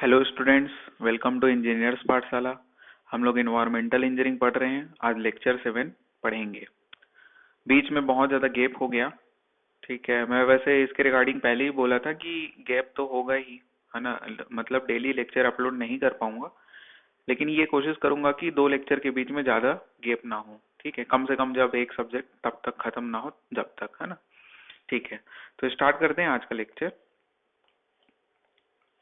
Hello students, welcome to engineers Pathshala. हम लोग environmental engineering पढ़ रहे हैं। आज लेक्चर 7 पढ़ेंगे। बीच में बहुत ज़्यादा गैप हो गया। ठीक है, मैं वैसे इसके रिगार्डिंग पहले ही बोला था कि गैप तो होगा ही, है ना। मतलब डेली लेक्चर अपलोड नहीं कर पाऊंगा, लेकिन ये कोशिश करूंगा कि 2 लेक्चर के बीच में ज़्यादा गैप ना हो। ठीक है, कम से कम जब एक सब्जेक्ट तब तक खत्म ना हो, जब तक, है ना। ठीक है, तो स्टार्ट करते हैं आज का लेक्चर।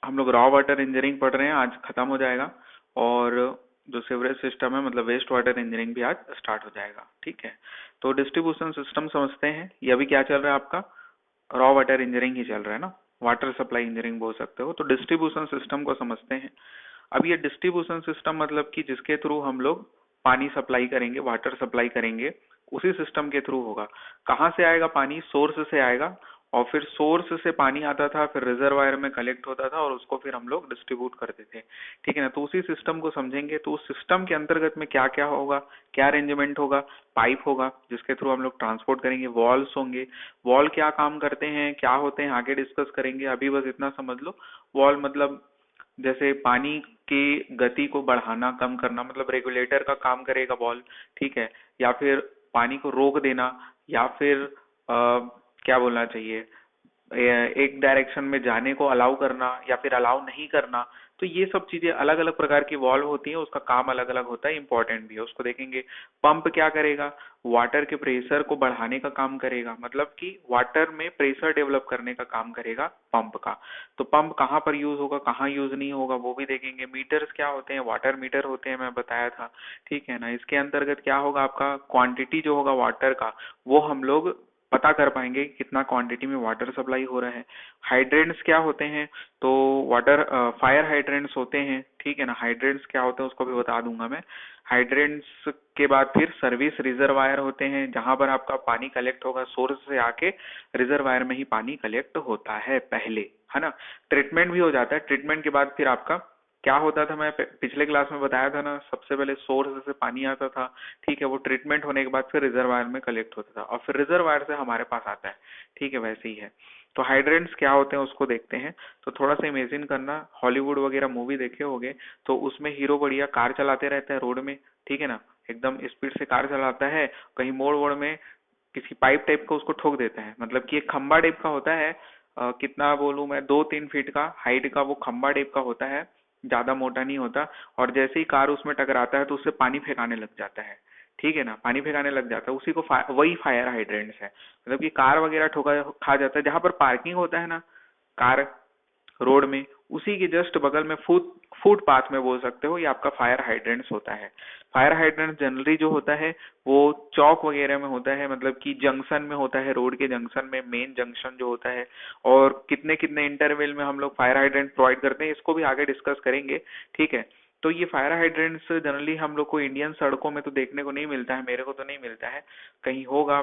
हम लोग रॉ वाटर इंजीनियरिंग पढ़ रहे हैं, आज खत्म हो जाएगा। और जो सीवरेज सिस्टम है, मतलब वेस्ट वाटर इंजीनियरिंग भी आज स्टार्ट हो जाएगा। ठीक है, तो डिस्ट्रीब्यूशन सिस्टम समझते हैं। ये अभी क्या चल रहा है आपका? रॉ वाटर इंजीनियरिंग ही चल रहा है ना, वाटर सप्लाई इंजीनियरिंग बोल सकते हो। तो डिस्ट्रीब्यूशन सिस्टम को समझते हैं। अब ये डिस्ट्रीब्यूशन सिस्टम मतलब कि जिसके थ्रू हम लोग पानी सप्लाई करेंगे, वाटर सप्लाई करेंगे, उसी सिस्टम के थ्रू होगा। कहाँ से आएगा पानी? सोर्स से आएगा, और फिर सोर्स से पानी आता था, फिर रिजर्वायर में कलेक्ट होता था, और उसको फिर हम लोग डिस्ट्रीब्यूट करते थे। ठीक है ना, तो उसी सिस्टम को समझेंगे। तो उस सिस्टम के अंतर्गत में क्या क्या होगा, क्या अरेंजमेंट होगा। पाइप होगा जिसके थ्रू हम लोग ट्रांसपोर्ट करेंगे, वॉल्स होंगे। वॉल क्या काम करते हैं, क्या होते हैं, आगे डिस्कस करेंगे। अभी बस इतना समझ लो, वॉल मतलब जैसे पानी की गति को बढ़ाना, कम करना, मतलब रेगुलेटर का काम करेगा वॉल। ठीक है, या फिर पानी को रोक देना, या फिर क्या बोलना चाहिए, एक डायरेक्शन में जाने को अलाउ करना, या फिर अलाउ नहीं करना। तो ये सब चीजें अलग अलग प्रकार की वॉल्व होती हैं, उसका काम अलग अलग होता है, इंपॉर्टेंट भी है, उसको देखेंगे। पंप क्या करेगा? वाटर के प्रेशर को बढ़ाने का काम करेगा, मतलब कि वाटर में प्रेशर डेवलप करने का काम करेगा पंप का। तो पंप कहाँ पर यूज होगा, कहाँ यूज नहीं होगा, वो भी देखेंगे। मीटर्स क्या होते हैं? वाटर मीटर होते हैं, मैं बताया था। ठीक है ना, इसके अंतर्गत क्या होगा आपका? क्वांटिटी जो होगा वाटर का, वो हम लोग पता कर पाएंगे कि कितना क्वांटिटी में वाटर सप्लाई हो रहा है। हाइड्रेंट्स क्या होते हैं? तो वाटर फायर हाइड्रेंट्स होते हैं। ठीक है ना, हाइड्रेंट्स क्या होते हैं उसको भी बता दूंगा मैं। हाइड्रेंट्स के बाद फिर सर्विस रिजर्वायर होते हैं, जहां पर आपका पानी कलेक्ट होगा, सोर्स से आके रिजर्वायर में ही पानी कलेक्ट होता है पहले, है ना। ट्रीटमेंट भी हो जाता है। ट्रीटमेंट के बाद फिर आपका क्या होता था, मैं पिछले क्लास में बताया था ना, सबसे पहले सोर्स से पानी आता था। ठीक है, वो ट्रीटमेंट होने के बाद फिर रिजर्वायर में कलेक्ट होता था, और फिर रिजर्वायर से हमारे पास आता है। ठीक है, वैसे ही है। तो हाइड्रेंट्स क्या होते हैं उसको देखते हैं। तो थोड़ा सा इमेजिन करना, हॉलीवुड वगैरह मूवी देखे होगे, तो उसमें हीरो बढ़िया कार चलाते रहता है रोड में। ठीक है ना, एकदम स्पीड से कार चलाता है, कहीं मोड़ वोड़ में किसी पाइप टाइप का उसको ठोक देता है, मतलब कि एक खंबा टाइप का होता है। कितना बोलूं मैं, 2-3 फीट का हाइट का वो खंबा टाइप का होता है, ज्यादा मोटा नहीं होता। और जैसे ही कार उसमें टकराता है तो उससे पानी फेंकाने लग जाता है। ठीक है ना, पानी फेंकाने लग जाता है, उसी को वही फायर हाइड्रेंट्स है। मतलब कि कार वगैरह ठोका खा जाता है, जहां पर पार्किंग होता है ना कार, रोड में, उसी के जस्ट बगल में फुटपाथ में बोल सकते हो, ये आपका फायर हाइड्रेंट्स होता है। फायर हाइड्रेंट जनरली जो होता है वो चौक वगैरह में होता है, मतलब कि जंक्शन में होता है, रोड के जंक्शन में, मेन जंक्शन जो होता है। और कितने कितने इंटरवल में हम लोग फायर हाइड्रेंट प्रोवाइड करते हैं, इसको भी आगे डिस्कस करेंगे। ठीक है, तो ये फायर हाइड्रेंट्स जनरली हम लोग को इंडियन सड़कों में तो देखने को नहीं मिलता है, मेरे को तो नहीं मिलता है, कहीं होगा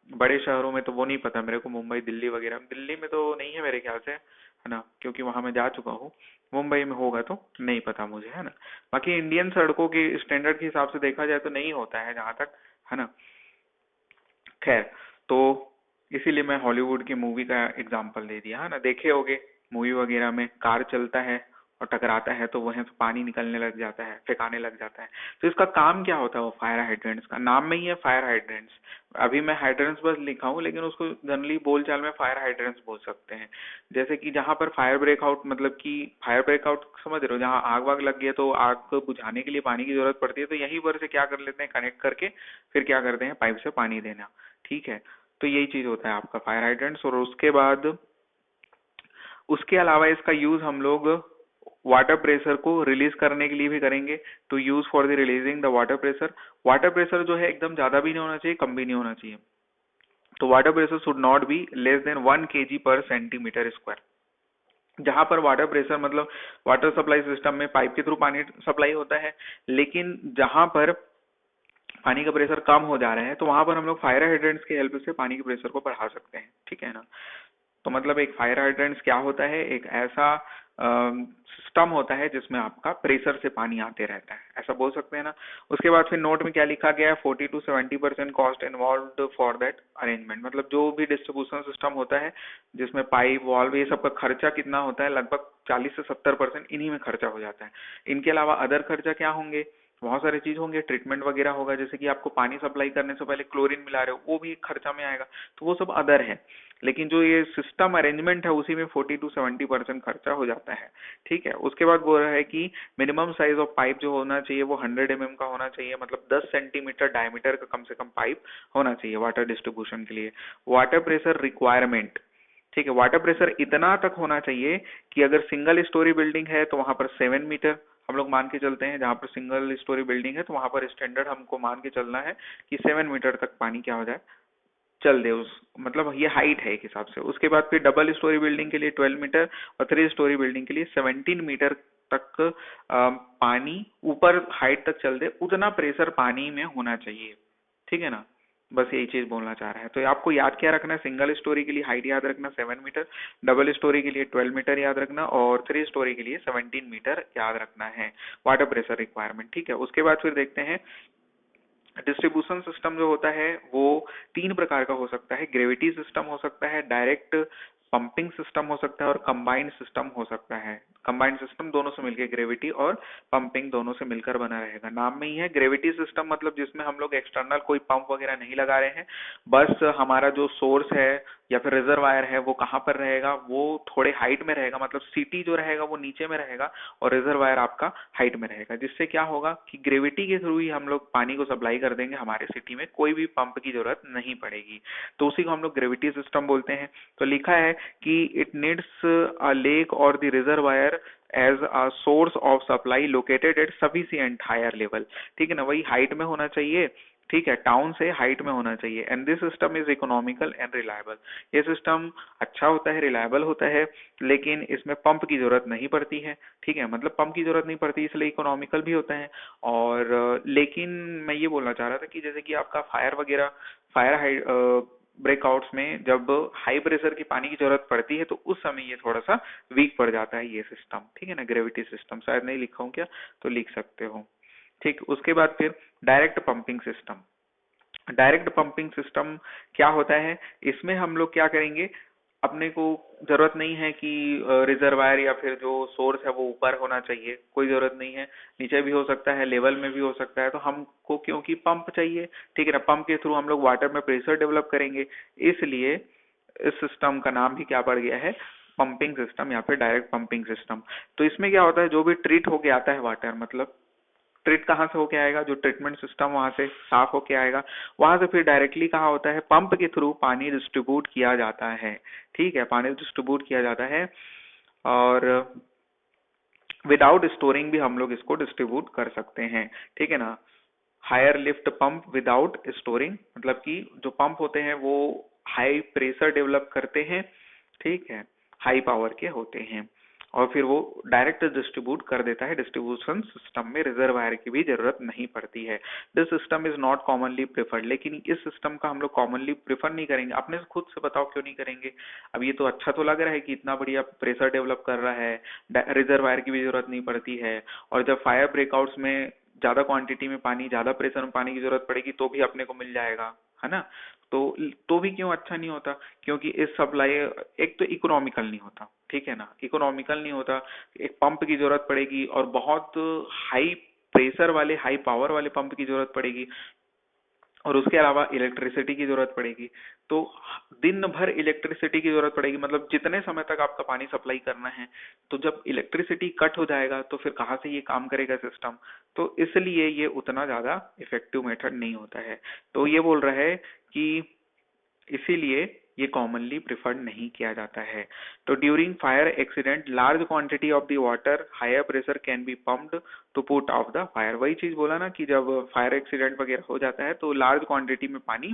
बड़े शहरों में, तो वो नहीं पता मेरे को। मुंबई दिल्ली वगैरह, दिल्ली में तो नहीं है मेरे ख्याल से, है ना, क्योंकि वहां मैं जा चुका हूँ। मुंबई में होगा तो नहीं पता मुझे, है ना। बाकी इंडियन सड़कों के स्टैंडर्ड के हिसाब से देखा जाए तो नहीं होता है जहां तक, है ना। खैर, तो इसीलिए मैं हॉलीवुड की मूवी का एग्जांपल दे दिया, है ना। देखे होगे मूवी वगैरह में कार चलता है और टकराता है, तो वहीं से पानी निकलने लग जाता है, फेंकाने लग जाता है। तो इसका काम क्या होता है? वो फायर हाइड्रेंट्स का नाम में ही है फायर हाइड्रेंट्स। अभी मैं हाइड्रेंट्स बस लिखा हूँ, लेकिन उसको जनरली बोलचाल में फायर हाइड्रेंट्स बोल सकते हैं। जैसे कि जहां पर फायर ब्रेकआउट, मतलब कि फायर ब्रेकआउट समझ रहे हो, जहां आग वाग लग गई है तो आग को बुझाने के लिए पानी की जरूरत पड़ती है, तो यहीं पर से क्या कर लेते हैं, कनेक्ट करके फिर क्या करते हैं, पाइप से पानी देना। ठीक है, तो यही चीज होता है आपका फायर हाइड्रेंट्स। और उसके बाद उसके अलावा इसका यूज हम लोग वाटर प्रेशर को रिलीज करने के लिए भी करेंगे। To use for the releasing the water pressure. Water pressure जो है एकदम ज्यादा भी नहीं होना चाहिए, कम भी नहीं होना चाहिए। तो water pressure should not be less than 1 kg/cm²। जहां पर वाटर प्रेशर मतलब वाटर सप्लाई सिस्टम में पाइप के थ्रू पानी सप्लाई होता है, लेकिन जहां पर पानी का प्रेशर कम हो जा रहा है, तो वहां पर हम लोग फायर हाइड्रेंट्स की हेल्प से पानी के प्रेशर को बढ़ा सकते हैं। ठीक है ना। तो मतलब एक फायर हाइड्रेंट्स क्या होता है? एक ऐसा सिस्टम होता है जिसमें आपका प्रेशर से पानी आते रहता है, ऐसा बोल सकते हैं ना। उसके बाद फिर नोट में क्या लिखा गया है, 40 to 70% cost involve for that arrangement, मतलब जो भी डिस्ट्रीब्यूशन सिस्टम होता है जिसमें पाइप वॉल्व ये सब का खर्चा कितना होता है, लगभग 40 से 70% इन्हीं में खर्चा हो जाता है। इनके अलावा अदर खर्चा क्या होंगे, बहुत सारे चीज होंगे, ट्रीटमेंट वगैरह होगा, जैसे कि आपको पानी सप्लाई करने से पहले क्लोरीन मिला रहे हो, वो भी खर्चा में आएगा, तो वो सब अदर है। लेकिन जो ये सिस्टम अरेंजमेंट है उसी में 40 to 70% खर्चा हो जाता है। ठीक है, उसके बाद बोल रहा है कि मिनिमम साइज ऑफ पाइप जो होना चाहिए वो 100 mm का होना चाहिए, मतलब 10 सेंटीमीटर डायमीटर का कम से कम पाइप होना चाहिए वाटर डिस्ट्रीब्यूशन के लिए। वाटर प्रेशर रिक्वायरमेंट, ठीक है, वाटर प्रेशर इतना तक होना चाहिए कि अगर सिंगल स्टोरी बिल्डिंग है तो वहां पर 7 मीटर हम लोग मान के चलते हैं, जहां पर सिंगल स्टोरी बिल्डिंग है तो वहां पर स्टैंडर्ड हमको मान के चलना है कि 7 मीटर तक पानी क्या हो जाए, चल दे उस, मतलब ये हाइट है एक हिसाब से। उसके बाद फिर डबल स्टोरी बिल्डिंग के लिए 12 मीटर और 3 स्टोरी बिल्डिंग के लिए 17 मीटर तक पानी ऊपर हाइट तक चल दे, उतना प्रेशर पानी में होना चाहिए। ठीक है ना, बस यही चीज बोलना चाह रहा है। तो आपको याद क्या रखना है, सिंगल स्टोरी के लिए हाइट याद रखना 7 मीटर, डबल स्टोरी के लिए 12 मीटर याद रखना, और 3 स्टोरी के लिए 17 मीटर याद रखना है वाटर प्रेशर रिक्वायरमेंट। ठीक है, उसके बाद फिर देखते हैं डिस्ट्रीब्यूशन सिस्टम जो होता है वो 3 प्रकार का हो सकता है। ग्रेविटी सिस्टम हो सकता है, डायरेक्ट पंपिंग सिस्टम हो सकता है, और कंबाइंड सिस्टम हो सकता है। कंबाइंड सिस्टम दोनों से मिलकर, ग्रेविटी और पंपिंग दोनों से मिलकर बना रहेगा। नाम में ही है ग्रेविटी सिस्टम, मतलब जिसमें हम लोग एक्सटर्नल कोई पंप वगैरह नहीं लगा रहे हैं, बस हमारा जो सोर्स है या फिर रिजर्वायर है वो कहाँ पर रहेगा, वो थोड़े हाइट में रहेगा, मतलब सिटी जो रहेगा वो नीचे में रहेगा और रिजर्वायर आपका हाइट में रहेगा, जिससे क्या होगा कि ग्रेविटी के थ्रू ही हम लोग पानी को सप्लाई कर देंगे हमारे सिटी में, कोई भी पंप की जरूरत नहीं पड़ेगी। तो उसी को हम लोग ग्रेविटी सिस्टम बोलते हैं। तो लिखा है कि इट नीड्स अ लेक और the reservoir as a source of supply located at sufficient higher level. ठीक है ना, वही हाइट में होना चाहिए, ठीक है, टाउन से हाइट में होना चाहिए। And this system is economical and reliable, ये सिस्टम अच्छा होता है, रिलायबल होता है, लेकिन इसमें पंप की जरूरत नहीं पड़ती है। ठीक है, मतलब पंप की जरूरत नहीं पड़ती, इसलिए इकोनॉमिकल भी होता है। और लेकिन मैं ये बोलना चाह रहा था कि जैसे कि आपका फायर वगैरह, फायर ब्रेकआउट्स में जब हाई प्रेशर की पानी की जरूरत पड़ती है तो उस समय ये थोड़ा सा वीक पड़ जाता है ये सिस्टम। ठीक है ना, ग्रेविटी सिस्टम शायद नहीं लिखा हूँ क्या, तो लिख सकते हो। ठीक, उसके बाद फिर direct pumping system. Direct pumping system क्या होता है, इसमें हम लोग क्या करेंगे, अपने को जरूरत नहीं है कि रिजर्वायर या फिर जो सोर्स है वो ऊपर होना चाहिए, कोई जरूरत नहीं है, नीचे भी हो सकता है, लेवल में भी हो सकता है। तो हमको क्योंकि पंप चाहिए, ठीक है ना, पंप के थ्रू हम लोग वाटर में प्रेशर डेवलप करेंगे, इसलिए इस सिस्टम का नाम भी क्या पड़ गया है, पंपिंग सिस्टम या फिर डायरेक्ट पंपिंग सिस्टम। तो इसमें क्या होता है, जो भी ट्रीट होके आता है वाटर, मतलब ट्रीट कहाँ से होके आएगा, जो ट्रीटमेंट सिस्टम वहां से साफ होके आएगा, वहां से फिर डायरेक्टली कहाँ होता है, पंप के थ्रू पानी डिस्ट्रीब्यूट किया जाता है। ठीक है, पानी डिस्ट्रीब्यूट किया जाता है, और विदाउट स्टोरिंग भी हम लोग इसको डिस्ट्रीब्यूट कर सकते हैं। ठीक है ना, higher lift pump without storing, मतलब कि जो पंप होते हैं वो हाई प्रेशर डेवलप करते हैं, ठीक है, हाई पावर के होते हैं, और फिर वो डायरेक्ट डिस्ट्रीब्यूट कर देता है। डिस्ट्रीब्यूशन सिस्टम में रिजर्वायर की भी जरूरत नहीं पड़ती है। This system is not commonly preferred, लेकिन इस सिस्टम का हम लोग कॉमनली प्रेफर नहीं करेंगे। अपने से खुद से बताओ क्यों नहीं करेंगे, अब ये तो अच्छा तो लग रहा है कि इतना बढ़िया प्रेशर डेवलप कर रहा है, रिजर्वायर की भी जरूरत नहीं पड़ती है, और जब फायर ब्रेकआउट्स में ज्यादा क्वांटिटी में पानी, ज्यादा प्रेशर में पानी की जरूरत पड़ेगी तो भी अपने को मिल जाएगा, है ना। तो भी क्यों अच्छा नहीं होता, क्योंकि इस सप्लाई, एक तो इकोनॉमिकल नहीं होता, ठीक है ना, इकोनॉमिकल नहीं होता, एक पंप की जरूरत पड़ेगी और बहुत हाई प्रेशर वाले, हाई पावर वाले पंप की जरूरत पड़ेगी, और उसके अलावा इलेक्ट्रिसिटी की जरूरत पड़ेगी। तो दिन भर इलेक्ट्रिसिटी की जरूरत पड़ेगी, मतलब जितने समय तक आपका पानी सप्लाई करना है, तो जब इलेक्ट्रिसिटी कट हो जाएगा तो फिर कहाँ से ये काम करेगा सिस्टम। तो इसलिए ये उतना ज्यादा इफेक्टिव मेथड नहीं होता है। तो ये बोल रहा है कि इसीलिए ये कॉमनली प्रिफर्ड नहीं किया जाता है। तो during fire accident large quantity of the water higher pressure can be pumped to put off the fire. वही चीज बोला ना कि जब फायर एक्सीडेंट वगैरह हो जाता है तो लार्ज क्वांटिटी में पानी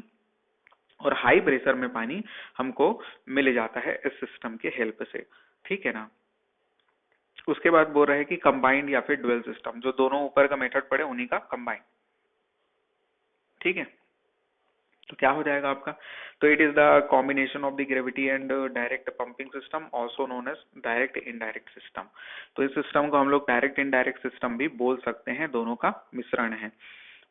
और हाई प्रेशर में पानी हमको मिल जाता है इस सिस्टम के हेल्प से। ठीक है ना, उसके बाद बोल रहे हैं कि कंबाइंड या फिर डुअल सिस्टम, जो दोनों ऊपर का मेथड पड़े उन्हीं का कंबाइंड। ठीक है, तो क्या हो जाएगा आपका? तो it is the combination of the gravity and direct pumping system, also known as direct indirect system. तो इस सिस्टम को हम लोग डायरेक्ट इनडायरेक्ट सिस्टम भी बोल सकते हैं, दोनों का मिश्रण है।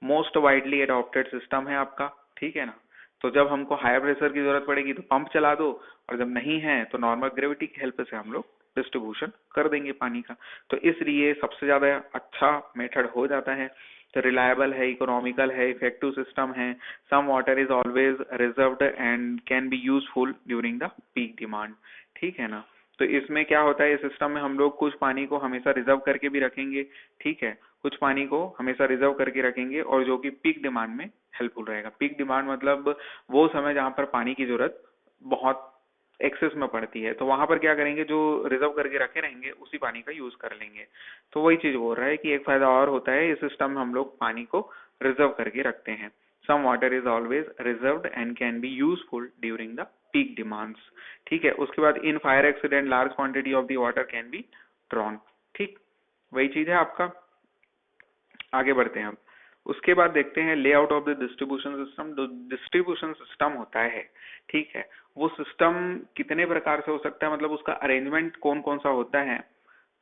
मोस्ट वाइडली अडॉप्टेड सिस्टम है आपका, ठीक है ना। तो जब हमको हायर प्रेशर की जरूरत पड़ेगी तो पंप चला दो, और जब नहीं है तो नॉर्मल ग्रेविटी की हेल्प से हम लोग डिस्ट्रीब्यूशन कर देंगे पानी का। तो इसलिए सबसे ज्यादा अच्छा मेथड हो जाता है। तो रिलायबल है, इकोनॉमिकल है, इफेक्टिव सिस्टम है। Some water is always reserved and can be useful during the peak demand, ठीक है ना। तो इसमें क्या होता है, इस सिस्टम में हम लोग कुछ पानी को हमेशा रिजर्व करके भी रखेंगे, ठीक है, कुछ पानी को हमेशा रिजर्व करके रखेंगे, और जो कि पीक डिमांड में हेल्पफुल रहेगा। पीक डिमांड मतलब वो समय जहां पर पानी की जरूरत बहुत एक्सेस में पड़ती है, तो वहां पर क्या करेंगे, जो रिजर्व करके रखे रहेंगे उसी पानी का यूज कर लेंगे। तो वही चीज बोल रहा है कि एक फायदा और होता है, इस सिस्टम में हम लोग पानी को रिजर्व करके रखते हैं। Some water is always reserved and can be useful during the peak demands, ठीक है। उसके बाद in fire accident large quantity of the water can be drawn, ठीक, वही चीज है आपका। आगे बढ़ते हैं हम। उसके बाद देखते हैं layout of the distribution system. जो डिस्ट्रीब्यूशन सिस्टम होता है, ठीक है, वो सिस्टम कितने प्रकार से हो सकता है, मतलब उसका अरेंजमेंट कौन कौन सा होता है।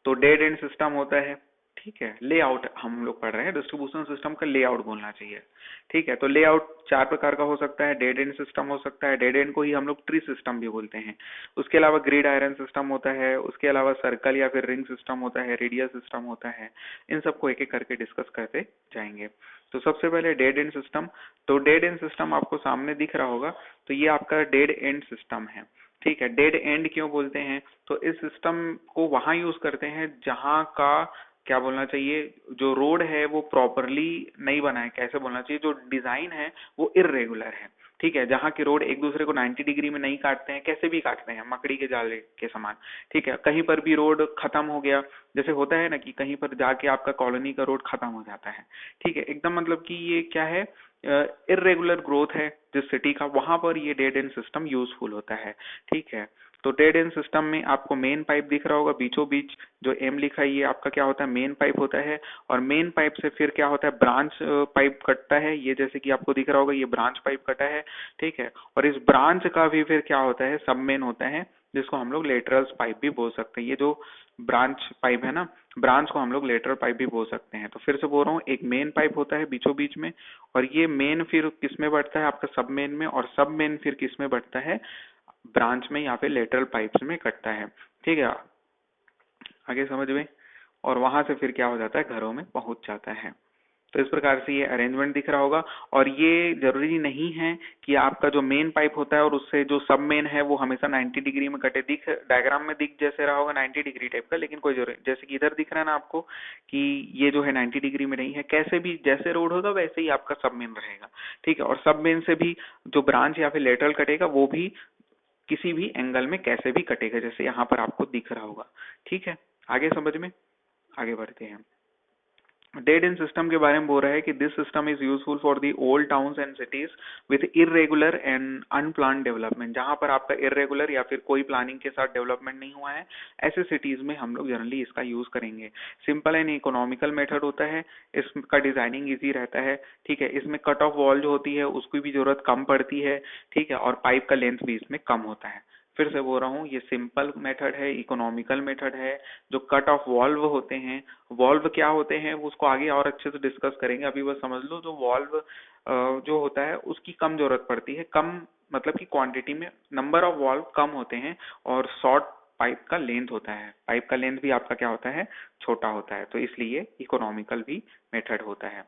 तो डेड एंड सिस्टम होता है, ठीक है। लेआउट हम लोग पढ़ रहे हैं, डिस्ट्रीब्यूशन सिस्टम का लेआउट बोलना चाहिए, ठीक है। तो लेआउट चार प्रकार का हो सकता है। डेड एंड सिस्टम हो सकता है, डेड एंड को ही हम लोग ट्री सिस्टम भी बोलते हैं। उसके अलावा ग्रिड आयरन सिस्टम होता है, उसके अलावा सर्कल या फिर रिंग सिस्टम होता है, रेडियल सिस्टम होता है। इन सबको एक एक करके डिस्कस करते जाएंगे। तो सबसे पहले डेड एंड सिस्टम। तो डेड एंड सिस्टम आपको सामने दिख रहा होगा, तो ये आपका डेड एंड सिस्टम है, ठीक है। डेड एंड क्यों बोलते हैं, तो इस सिस्टम को वहां यूज करते हैं जहां का क्या बोलना चाहिए, जो रोड है वो प्रॉपरली नहीं बना है, कैसे बोलना चाहिए, जो डिजाइन है वो इरेगुलर है, ठीक है। जहाँ के रोड एक दूसरे को 90 डिग्री में नहीं काटते हैं, कैसे भी काटते हैं मकड़ी के जाले के समान, ठीक है। कहीं पर भी रोड खत्म हो गया, जैसे होता है ना कि कहीं पर जाके आपका कॉलोनी का रोड खत्म हो जाता है, ठीक है, एकदम, मतलब कि ये क्या है, इरेगुलर ग्रोथ है जिस सिटी का, वहां पर ये डेड एंड सिस्टम यूजफुल होता है, ठीक है। तो डेड एंड सिस्टम में आपको मेन पाइप दिख रहा होगा बीचों बीच, जो एम लिखा है ये आपका क्या होता है, मेन पाइप होता है। और मेन पाइप से फिर क्या होता है, ब्रांच पाइप कटता है, ये जैसे कि आपको दिख रहा होगा ये ब्रांच पाइप कटा है, ठीक है। और इस ब्रांच का भी फिर क्या होता है, सब मेन होता है, जिसको हम लोग लेटरल पाइप भी बोल सकते हैं। ये जो ब्रांच पाइप है ना, ब्रांच को हम लोग लेटरल पाइप भी बोल सकते हैं। तो फिर से बोल रहा हूँ, एक मेन पाइप होता है बीचों बीच में, और ये मेन फिर किस में बढ़ता है, आपका सब मेन में, और सब मेन फिर किस में बढ़ता है, ब्रांच में या फिर लेटरल पाइप्स में कटता है, ठीक है। आगे समझ में। और वहां से फिर क्या हो जाता है, घरों में पहुंच जाता है। तो इस प्रकार से ये अरेंजमेंट दिख रहा होगा। और ये जरूरी नहीं है कि आपका जो मेन पाइप होता है और उससे जो सब मेन है वो हमेशा 90 डिग्री में कटे, दिख डायग्राम में दिख जैसे रहा होगा 90 डिग्री टाइप का, लेकिन कोई जरूरी, जैसे कि इधर दिख रहा है ना आपको कि ये जो है 90 डिग्री में नहीं है, कैसे भी जैसे रोड होगा वैसे ही आपका सब मेन रहेगा, ठीक है। और सब मेन से भी जो ब्रांच या फिर लेटरल कटेगा वो भी किसी भी एंगल में कैसे भी कटेगा, जैसे यहाँ पर आपको दिख रहा होगा, ठीक है। आगे समझ में। आगे बढ़ते हैं। डेड एंड सिस्टम के बारे में बोल रहा है कि this system is useful for the old towns and cities with irregular and unplanned development. जहां पर आपका इरेगुलर या फिर कोई प्लानिंग के साथ डेवलपमेंट नहीं हुआ है, ऐसे सिटीज में हम लोग जनरली इसका यूज करेंगे। सिंपल एंड इकोनॉमिकल मेथड होता है, इसका डिजाइनिंग इजी रहता है, ठीक है। इसमें कट ऑफ वॉल जो होती है उसकी भी जरूरत कम पड़ती है, ठीक है। और पाइप का लेंथ भी इसमें कम होता है। फिर से बोल रहा हूँ, ये सिंपल मेथड है, इकोनॉमिकल मेथड है। जो कट ऑफ वॉल्व होते हैं, वॉल्व क्या होते हैं वो उसको आगे और अच्छे से डिस्कस करेंगे, अभी बस समझ लो। जो वॉल्व जो होता है उसकी कम जरूरत पड़ती है, कम मतलब कि क्वांटिटी में नंबर ऑफ वॉल्व कम होते हैं, और शॉर्ट पाइप का लेंथ होता है, पाइप का लेंथ भी आपका क्या होता है, छोटा होता है, तो इसलिए इकोनॉमिकल भी मेथड होता है।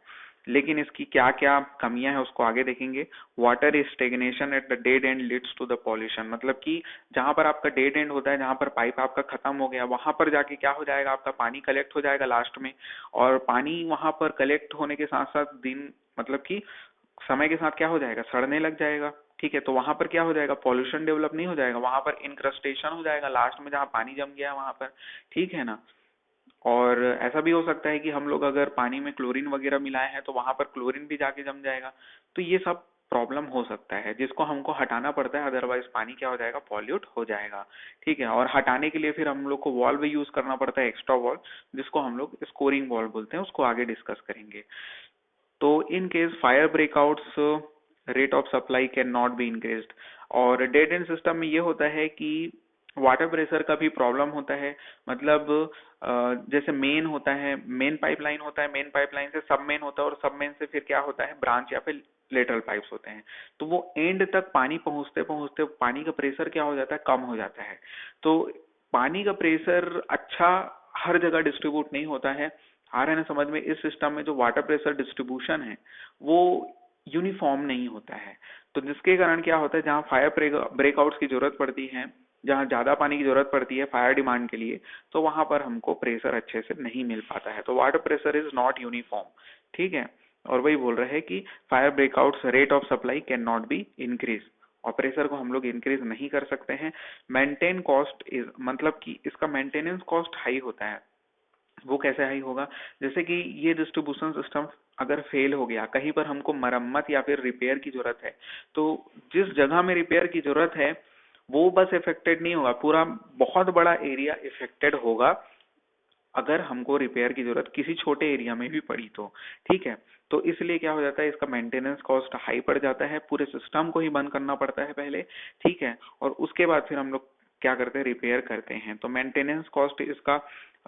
लेकिन इसकी क्या क्या कमियां हैं उसको आगे देखेंगे। Water stagnation at the dead end leads to the pollution, मतलब कि जहां पर आपका डेड एंड होता है, जहां पर पाइप आपका खत्म हो गया, वहां पर जाके क्या हो जाएगा, आपका पानी कलेक्ट हो जाएगा लास्ट में। और पानी वहां पर कलेक्ट होने के साथ साथ दिन, मतलब कि समय के साथ क्या हो जाएगा, सड़ने लग जाएगा, ठीक है। तो वहां पर क्या हो जाएगा, पॉल्यूशन डेवलप नहीं हो जाएगा, वहां पर इनक्रस्टेशन हो जाएगा लास्ट में, जहां पानी जम गया है वहां पर, ठीक है ना। और ऐसा भी हो सकता है कि हम लोग अगर पानी में क्लोरीन वगैरह मिलाए हैं तो वहां पर क्लोरीन भी जाके जम जाएगा। तो ये सब प्रॉब्लम हो सकता है, जिसको हमको हटाना पड़ता है, अदरवाइज पानी क्या हो जाएगा, पॉल्यूट हो जाएगा, ठीक है। और हटाने के लिए फिर हम लोग को वॉल्व यूज करना पड़ता है, एक्स्ट्रा वॉल्व, जिसको हम लोग स्कोरिंग वॉल्व बोलते हैं, उसको आगे डिस्कस करेंगे। तो in case fire breakouts rate of supply can not be increased. और डेड एंड सिस्टम में ये होता है कि वाटर प्रेशर का भी प्रॉब्लम होता है। मतलब जैसे मेन होता है, मेन पाइपलाइन होता है, मेन पाइपलाइन से सब मेन होता है, और सब मेन से फिर क्या होता है, ब्रांच या फिर लेटरल पाइप्स होते हैं। तो वो एंड तक पानी पहुंचते पहुंचते पानी का प्रेशर क्या हो जाता है, कम हो जाता है। तो पानी का प्रेशर अच्छा हर जगह डिस्ट्रीब्यूट नहीं होता है। आ रहा है ना समझ में? इस सिस्टम में जो वाटर प्रेशर डिस्ट्रीब्यूशन है वो यूनिफॉर्म नहीं होता है। तो जिसके कारण क्या होता है, जहाँ फायर ब्रेकआउट्स की जरूरत पड़ती है, जहाँ ज्यादा पानी की जरूरत पड़ती है फायर डिमांड के लिए, तो वहां पर हमको प्रेशर अच्छे से नहीं मिल पाता है। तो water pressure is not uniform, ठीक है। और वही बोल रहे हैं कि fire breakouts rate of supply can not be increase, और प्रेशर को हम लोग इंक्रीज नहीं कर सकते हैं। मेंटेन कॉस्ट इज, मतलब कि इसका मेंटेनेंस कॉस्ट हाई होता है। वो कैसे हाई होगा, जैसे कि ये डिस्ट्रीब्यूशन सिस्टम अगर फेल हो गया, कहीं पर हमको मरम्मत या फिर रिपेयर की जरूरत है, तो जिस जगह में रिपेयर की जरूरत है वो बस इफेक्टेड नहीं होगा, पूरा बहुत बड़ा एरिया इफेक्टेड होगा अगर हमको रिपेयर की जरूरत किसी छोटे एरिया में भी पड़ी तो, ठीक है। तो इसलिए क्या हो जाता है, इसका मेंटेनेंस कॉस्ट हाई पड़ जाता है, पूरे सिस्टम को ही बंद करना पड़ता है पहले, ठीक है। और उसके बाद फिर हम लोग क्या करते हैं, रिपेयर करते हैं। तो मेंटेनेंस कॉस्ट इसका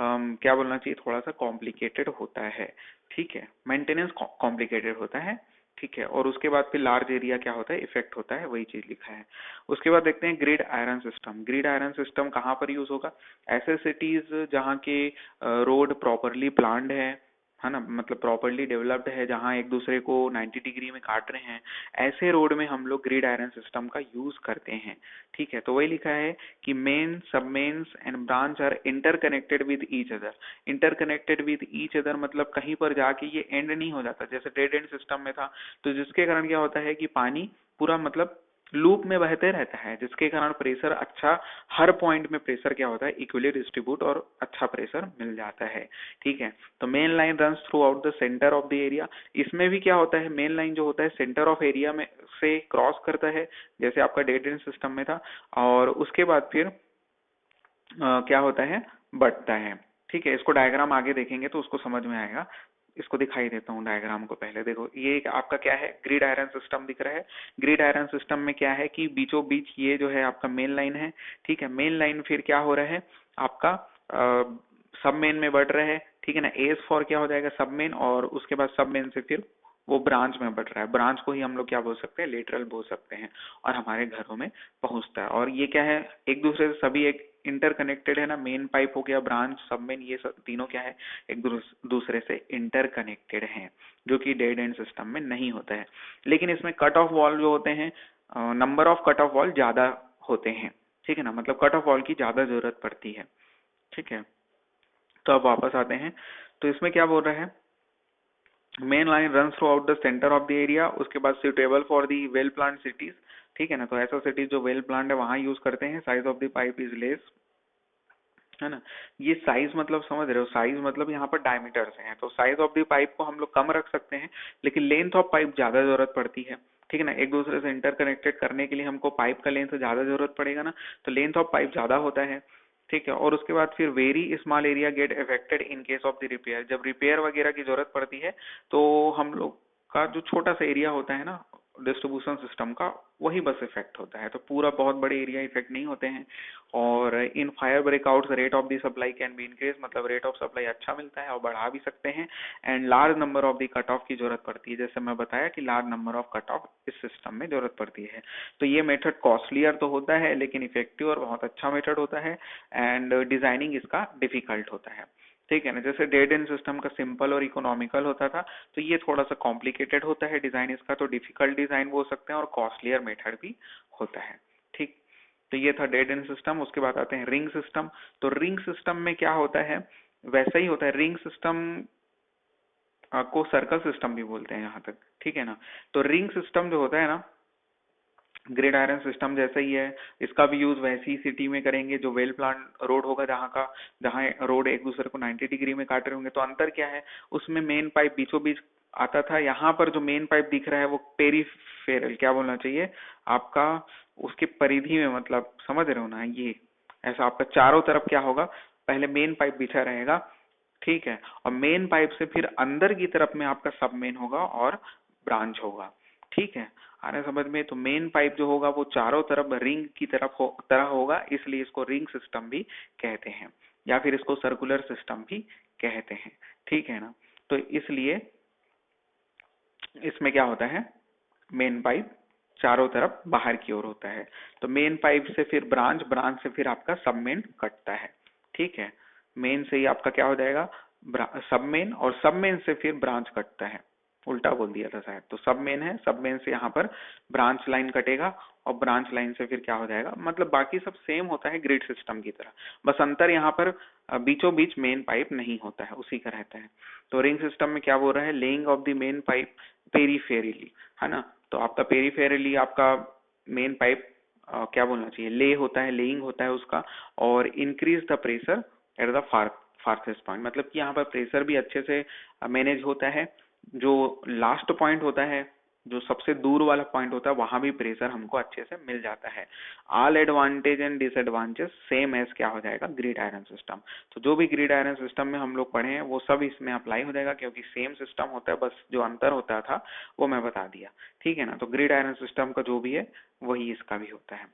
क्या बोलना चाहिए, थोड़ा सा कॉम्प्लिकेटेड होता है, ठीक है। मेंटेनेंस कॉम्प्लिकेटेड होता है, ठीक है। और उसके बाद फिर लार्ज एरिया क्या होता है, इफेक्ट होता है, वही चीज लिखा है। उसके बाद देखते हैं grid iron system. Grid iron system कहाँ पर यूज होगा, ऐसे सिटीज जहाँ के रोड प्रॉपरली प्लान्ड है ना, मतलब प्रॉपरली डेवलप्ड है, जहाँ एक दूसरे को 90 डिग्री में काट रहे हैं, ऐसे रोड में हम लोग ग्रिड आयरन सिस्टम का यूज करते हैं, ठीक है। तो वही लिखा है कि main, sub mains and branch are interconnected with each other. Interconnected with each other मतलब कहीं पर जाके ये एंड नहीं हो जाता, जैसे डेड एंड सिस्टम में था। तो जिसके कारण क्या होता है कि पानी पूरा मतलब लूप में बहते रहता है, जिसके कारण प्रेशर अच्छा, हर पॉइंट में प्रेशर क्या होता है, इक्वली डिस्ट्रीब्यूट और अच्छा प्रेशर मिल जाता है, ठीक है। तो main line runs through out the centre of the area. इसमें भी क्या होता है, मेन लाइन जो होता है सेंटर ऑफ एरिया में से क्रॉस करता है, जैसे आपका डेड एंड सिस्टम में था। और उसके बाद फिर क्या होता है, बढ़ता है, ठीक है। इसको डायग्राम आगे देखेंगे तो उसको समझ में आएगा। इसको दिखाई देता हूँ डायग्राम को पहले। देखो ये एक आपका क्या है, ग्रिड आयरन सिस्टम दिख रहा है। ग्रिड आयरन सिस्टम में क्या है कि बीचों बीच ये जो है आपका मेन लाइन है, ठीक है। मेन लाइन फिर क्या हो रहा है आपका, सब मेन में बढ़ रहा है, ठीक है ना। एज फॉर क्या हो जाएगा, सब मेन, और उसके बाद सब मेन से फिर वो ब्रांच में बढ़ रहा है। ब्रांच को ही हम लोग क्या बोल सकते हैं, लेटरल बोल सकते हैं, और हमारे घरों में पहुंचता है। और ये क्या है, एक दूसरे से सभी एक इंटरकनेक्टेड है ना, मेन पाइप हो गया, ब्रांच, सब मेन, ये सब तीनों क्या है, एक दूसरे से इंटरकनेक्टेड हैं, जो कि डेड एंड सिस्टम में नहीं होता है। लेकिन इसमें कट ऑफ वॉल जो होते हैं, number of cut off wall ज्यादा होते हैं, ठीक है ना, मतलब कट ऑफ वॉल की ज्यादा जरूरत पड़ती है, ठीक है। तो अब वापस आते हैं, तो इसमें क्या बोल रहा है, main line run through out the centre of the area. उसके बाद suitable for the well plan cities, ठीक है ना। तो ऐसा सिटीज जो वेल प्लान्ड है वहां यूज करते हैं। Size of the pipe is less, है ना। ये साइज मतलब समझ रहे हो, साइज मतलब यहाँ पर डायमीटर से है। तो साइज ऑफ द पाइप को हम लोग कम रख सकते हैं, लेकिन लेंथ ऑफ पाइप ज्यादा जरूरत पड़ती है, ठीक है ना। एक दूसरे से इंटरकनेक्टेड करने के लिए हमको पाइप का लेंथ ज्यादा जरूरत पड़ेगा ना, तो लेंथ ऑफ पाइप ज्यादा होता है, ठीक है। और उसके बाद फिर very small area get affected in case of the repair. जब रिपेयर वगैरह की जरूरत पड़ती है तो हम लोग का जो छोटा सा एरिया होता है ना डिस्ट्रीब्यूशन सिस्टम का, वही बस इफेक्ट होता है। तो पूरा बहुत बड़े एरिया इफेक्ट नहीं होते हैं। और in fire breakouts rate of the supply can be increase, मतलब रेट ऑफ सप्लाई अच्छा मिलता है और बढ़ा भी सकते हैं। And large number of the cut off की जरूरत पड़ती है, जैसे मैं बताया कि large number of cut off इस सिस्टम में जरूरत पड़ती है। तो ये मेथड कॉस्टलियर तो होता है, लेकिन इफेक्टिव और बहुत अच्छा मेथड होता है। एंड डिजाइनिंग इसका डिफिकल्ट होता है, ठीक है ना। जैसे डेड एंड सिस्टम का सिंपल और इकोनॉमिकल होता था, तो ये थोड़ा सा कॉम्प्लिकेटेड होता है डिजाइन इसका, तो डिफिकल्ट डिजाइन बोल सकते हैं, और कॉस्टलियर मेथड भी होता है, ठीक। तो ये था डेड एंड सिस्टम। उसके बाद आते हैं रिंग सिस्टम। तो रिंग सिस्टम में क्या होता है, वैसा ही होता है। रिंग सिस्टम को सर्कल सिस्टम भी बोलते हैं यहाँ तक, ठीक है ना। तो रिंग सिस्टम जो होता है ना, ग्रिड आयरन सिस्टम जैसा ही है, इसका भी यूज वैसी सिटी में करेंगे जो वेल प्लान रोड होगा, जहाँ रोड एक दूसरे को 90 डिग्री में काट रहे होंगे। तो अंतर क्या है, उसमें मेन पाइप बीचों बीच आता था, यहाँ पर जो मेन पाइप दिख रहा है वो पेरीफेरल, क्या बोलना चाहिए आपका, उसके परिधि में, मतलब समझ रहे हो ना, ये ऐसा आपका चारों तरफ क्या होगा, पहले मेन पाइप बिछा रहेगा, ठीक है। और मेन पाइप से फिर अंदर की तरफ में आपका सब मेन होगा और ब्रांच होगा, ठीक है। आने समझ में? तो मेन पाइप जो होगा वो चारों तरफ रिंग की तरह होगा, इसलिए इसको रिंग सिस्टम भी कहते हैं, या फिर इसको सर्कुलर सिस्टम भी कहते हैं, ठीक है ना। तो इसलिए इसमें क्या होता है, मेन पाइप चारों तरफ बाहर की ओर होता है। तो मेन पाइप से फिर ब्रांच, ब्रांच से फिर आपका सब मेन कटता है, ठीक है। मेन से ही आपका क्या हो जाएगा, सब मेन, और सब मेन से फिर ब्रांच कटता है, उल्टा बोल दिया था शायद। तो सब मेन है, सब मेन से यहाँ पर ब्रांच लाइन कटेगा, और ब्रांच लाइन से फिर क्या हो जाएगा, मतलब बाकी सब सेम होता है ग्रिड सिस्टम की तरह, बस अंतर यहाँ पर बीचों बीच मेन पाइप नहीं होता है, उसी का रहता है। तो रिंग सिस्टम में क्या बोल रहा है, laying of the main pipe पेरीफेरली, है ना। तो आपका पेरीफेरली आपका मेन पाइप क्या बोलना चाहिए, ले होता है, लेइंग होता है उसका, और increase the pressure at the farthest point, मतलब कि यहाँ पर प्रेशर भी अच्छे से मैनेज होता है। जो लास्ट पॉइंट होता है, जो सबसे दूर वाला पॉइंट होता है, वहां भी प्रेशर हमको अच्छे से मिल जाता है। All advantage and disadvantage same as क्या हो जाएगा, ग्रिड आयरन सिस्टम। तो जो भी ग्रिड आयरन सिस्टम में हम लोग पढ़े हैं वो सब इसमें अप्लाई हो जाएगा, क्योंकि सेम सिस्टम होता है, बस जो अंतर होता था वो मैं बता दिया, ठीक है ना। तो ग्रिड आयरन सिस्टम का जो भी है वही इसका भी होता है,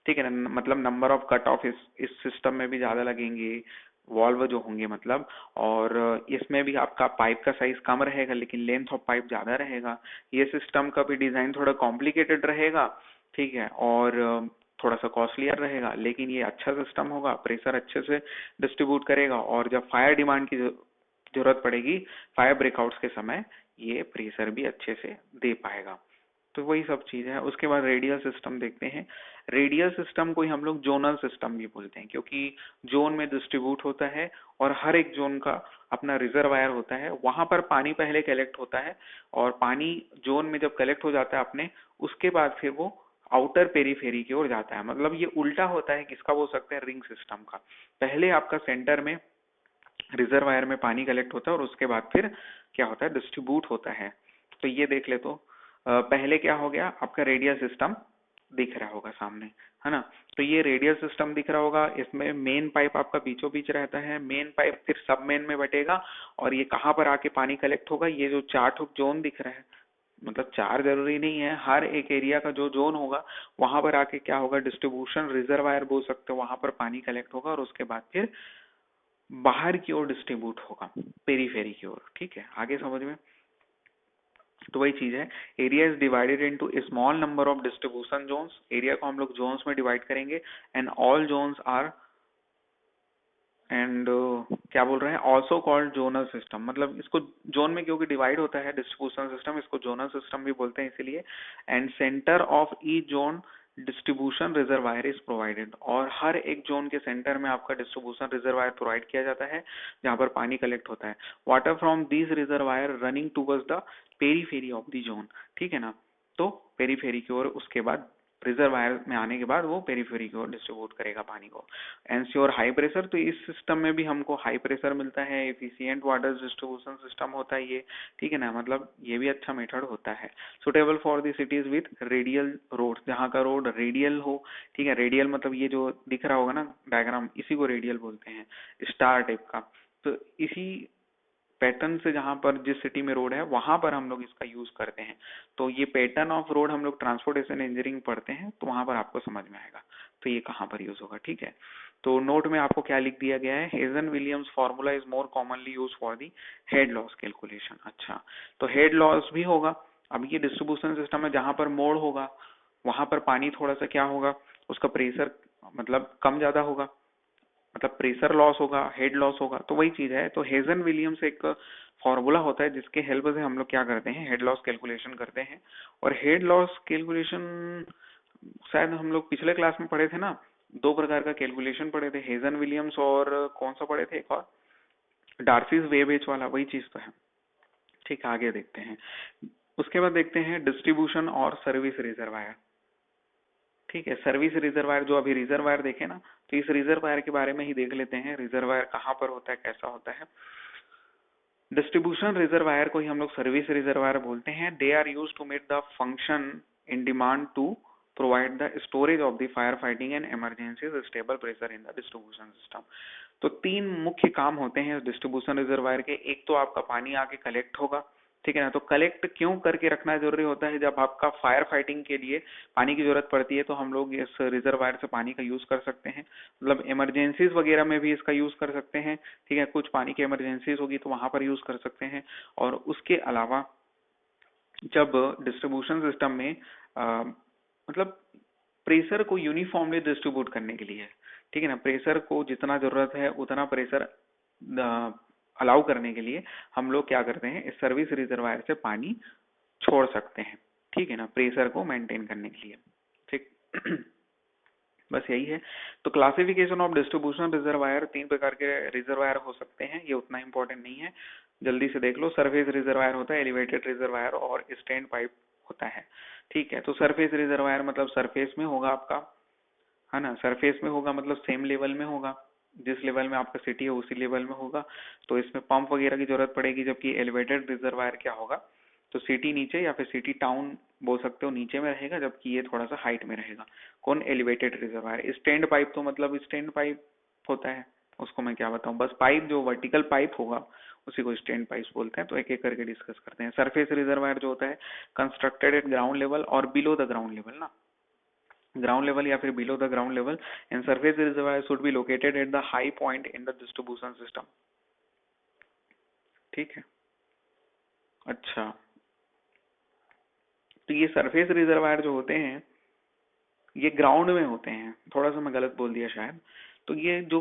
ठीक है ना। मतलब नंबर ऑफ कट ऑफ इस सिस्टम में भी ज्यादा लगेंगे, वॉल्व जो होंगे मतलब, और इसमें भी आपका पाइप का साइज कम रहेगा लेकिन लेंथ ऑफ पाइप ज्यादा रहेगा। ये सिस्टम का भी डिजाइन थोड़ा कॉम्प्लिकेटेड रहेगा, ठीक है, और थोड़ा सा कॉस्टलियर रहेगा, लेकिन ये अच्छा सिस्टम होगा, प्रेशर अच्छे से डिस्ट्रीब्यूट करेगा, और जब फायर डिमांड की जरूरत पड़ेगी, फायर ब्रेकआउट्स के समय, ये प्रेशर भी अच्छे से दे पाएगा। तो वही सब चीज है। उसके बाद रेडियल सिस्टम देखते हैं। रेडियल सिस्टम को ही हम लोग जोनल सिस्टम भी बोलते हैं, क्योंकि जोन में डिस्ट्रीब्यूट होता है, और हर एक जोन का अपना रिजर्वायर होता है, वहां पर पानी पहले कलेक्ट होता है, और पानी जोन में जब कलेक्ट हो जाता है अपने, उसके बाद फिर वो आउटर पेरीफेरी की ओर जाता है। मतलब ये उल्टा होता है, किसका बोल सकते हैं, रिंग सिस्टम का। पहले आपका सेंटर में रिजर्वायर में पानी कलेक्ट होता है, और उसके बाद फिर क्या होता है, डिस्ट्रीब्यूट होता है। तो ये देख ले, तो पहले क्या हो गया, आपका रेडियल सिस्टम दिख रहा होगा सामने, है ना। तो ये रेडियल सिस्टम दिख रहा होगा, इसमें मेन पाइप आपका बीचों बीच रहता है, मेन पाइप फिर सब मेन में बटेगा, और ये कहाँ पर आके पानी कलेक्ट होगा, ये जो 4 जोन दिख रहा है, मतलब 4 जरूरी नहीं है, हर एक एरिया का जो जोन होगा वहां पर आके क्या होगा, डिस्ट्रीब्यूशन रिजर्वायर बोल सकते हो, वहां पर पानी कलेक्ट होगा, और उसके बाद फिर बाहर की ओर डिस्ट्रीब्यूट होगा, पेरीफेरी की ओर, ठीक है, आगे समझ में। तो वही चीज है, area is divided into small number of distribution zones. Area को हम लोग जोन्स में डिवाइड करेंगे, and all zones are, and क्या बोल रहे हैं, ऑल्सो कॉल्ड जोनल सिस्टम। मतलब इसको जोन में क्योंकि डिवाइड होता है डिस्ट्रीब्यूशन सिस्टम, इसको जोनल सिस्टम भी बोलते हैं इसीलिए। And centre of each zone distribution reservoir is provided, और हर एक जोन के सेंटर में आपका डिस्ट्रीब्यूशन रिजर्वायर प्रोवाइड किया जाता है, जहां पर पानी कलेक्ट होता है। Water from these reservoir running towards the periphery of the zone, ठीक है ना। तो पेरीफेरी की ओर, उसके बाद रिजर्वायर में आने के बाद वो पेरीफेरी की ओर डिस्ट्रीब्यूट करेगा पानी को। एंश्योर हाई प्रेशर, तो इस सिस्टम में भी हमको हाई प्रेशर मिलता है, एफिशिएंट वाटर डिस्ट्रीब्यूशन सिस्टम होता है ये, ठीक है ना। मतलब ये भी अच्छा मेथड होता है। Suitable for the cities with radial road, जहाँ का रोड रेडियल हो, ठीक है। रेडियल मतलब ये जो दिख रहा होगा ना डायग्राम, इसी को रेडियल बोलते हैं, स्टार टाइप का। तो इसी पैटर्न से जहां पर जिस सिटी में रोड है वहां पर हम लोग इसका यूज करते हैं। तो ये पैटर्न ऑफ रोड हम लोग ट्रांसपोर्टेशन इंजीनियरिंग पढ़ते हैं, तो वहां पर आपको समझ में आएगा तो ये कहाँ पर यूज होगा, ठीक है। तो नोट में आपको क्या लिख दिया गया है, Hazen Williams formula is more commonly use for the head loss calculation. अच्छा, तो हेड लॉस भी होगा। अब ये डिस्ट्रीब्यूशन सिस्टम है, जहां पर मोड़ होगा वहां पर पानी थोड़ा सा क्या होगा, उसका प्रेशर मतलब कम ज्यादा होगा, मतलब प्रेशर लॉस होगा, हेड लॉस होगा। तो वही चीज है। तो हेजन विलियम्स एक फॉर्मूला होता है जिसके हेल्प से हम लोग क्या करते हैं, हेड लॉस कैलकुलेशन करते हैं। और हेड लॉस कैलकुलेशन शायद हम लोग पिछले क्लास में पढ़े थे ना, 2 प्रकार का कैलकुलेशन पढ़े थे, हेजन विलियम्स, और कौन सा पढ़े थे एक और, डार्सीज वेबेज वाला, वही चीज तो है। ठीक है, आगे देखते हैं। उसके बाद देखते हैं डिस्ट्रीब्यूशन और सर्विस रिजर्वायर। ठीक है, सर्विस रिजर्वायर, जो अभी रिजर्वायर देखे ना, तो इस रिजर्वायर के बारे में ही देख लेते हैं, रिजर्वायर कहाँ पर होता है, कैसा होता है। डिस्ट्रीब्यूशन रिजर्वायर को ही हम लोग सर्विस रिजर्वायर बोलते हैं। They are use to meet the function in demand to provide the storage of the fire fighting and emergency stable pressure in the distribution system. तो 3 मुख्य काम होते हैं डिस्ट्रीब्यूशन रिजर्वायर के। एक तो आपका पानी आके कलेक्ट होगा, ठीक है ना। तो कलेक्ट क्यों करके रखना जरूरी होता है? जब आपका फायर फाइटिंग के लिए पानी की जरूरत पड़ती है तो हम लोग इस रिजर्वायर से पानी का यूज कर सकते हैं, मतलब इमरजेंसीज वगैरह में भी इसका यूज कर सकते हैं। ठीक है, कुछ पानी की इमरजेंसीज होगी तो वहां पर यूज कर सकते हैं। और उसके अलावा जब डिस्ट्रीब्यूशन सिस्टम में मतलब प्रेशर को यूनिफॉर्मली डिस्ट्रीब्यूट करने के लिए, ठीक है ना, प्रेशर को जितना जरूरत है उतना प्रेशर अलाउ करने के लिए हम लोग क्या करते हैं, इस सर्विस रिजर्वायर से पानी छोड़ सकते हैं। ठीक है ना, प्रेशर को मेंटेन करने के लिए। ठीक बस यही है। तो क्लासिफिकेशन ऑफ डिस्ट्रीब्यूशन रिजर्वायर, 3 प्रकार के रिजर्वायर हो सकते हैं, ये उतना इंपॉर्टेंट नहीं है, जल्दी से देख लो। सरफेस रिजर्वायर होता है, एलिवेटेड रिजर्वायर और स्टैंड पाइप होता है। ठीक है, तो सरफेस रिजर्वायर मतलब सरफेस में होगा आपका, है ना, सरफेस में होगा मतलब सेम लेवल में होगा, जिस लेवल में आपका सिटी है उसी लेवल में होगा, तो इसमें पंप वगैरह की जरूरत पड़ेगी। जबकि एलिवेटेड रिजर्वायर क्या होगा, तो सिटी नीचे या फिर सिटी टाउन बोल सकते हो नीचे में रहेगा, जबकि ये थोड़ा सा हाइट में रहेगा। कौन? Elevated reservoir. स्टैंड पाइप तो मतलब स्टैंड पाइप होता है, उसको मैं क्या बताऊं, बस पाइप जो वर्टिकल पाइप होगा उसी को स्टैंड पाइप बोलते हैं। तो एक एक करके डिस्कस करते हैं। सरफेस रिजर्वायर जो होता है कंस्ट्रक्टेड एट ग्राउंड लेवल और बिलो द ग्राउंड लेवल ना, ग्राउंड लेवल या फिर below the ground level, and surface reservoir should be located at the high point in the distribution system. ठीक है, अच्छा, तो ये सरफेस रिजर्वायर जो होते हैं ये ग्राउंड में होते हैं, थोड़ा सा मैं गलत बोल दिया शायद। तो ये जो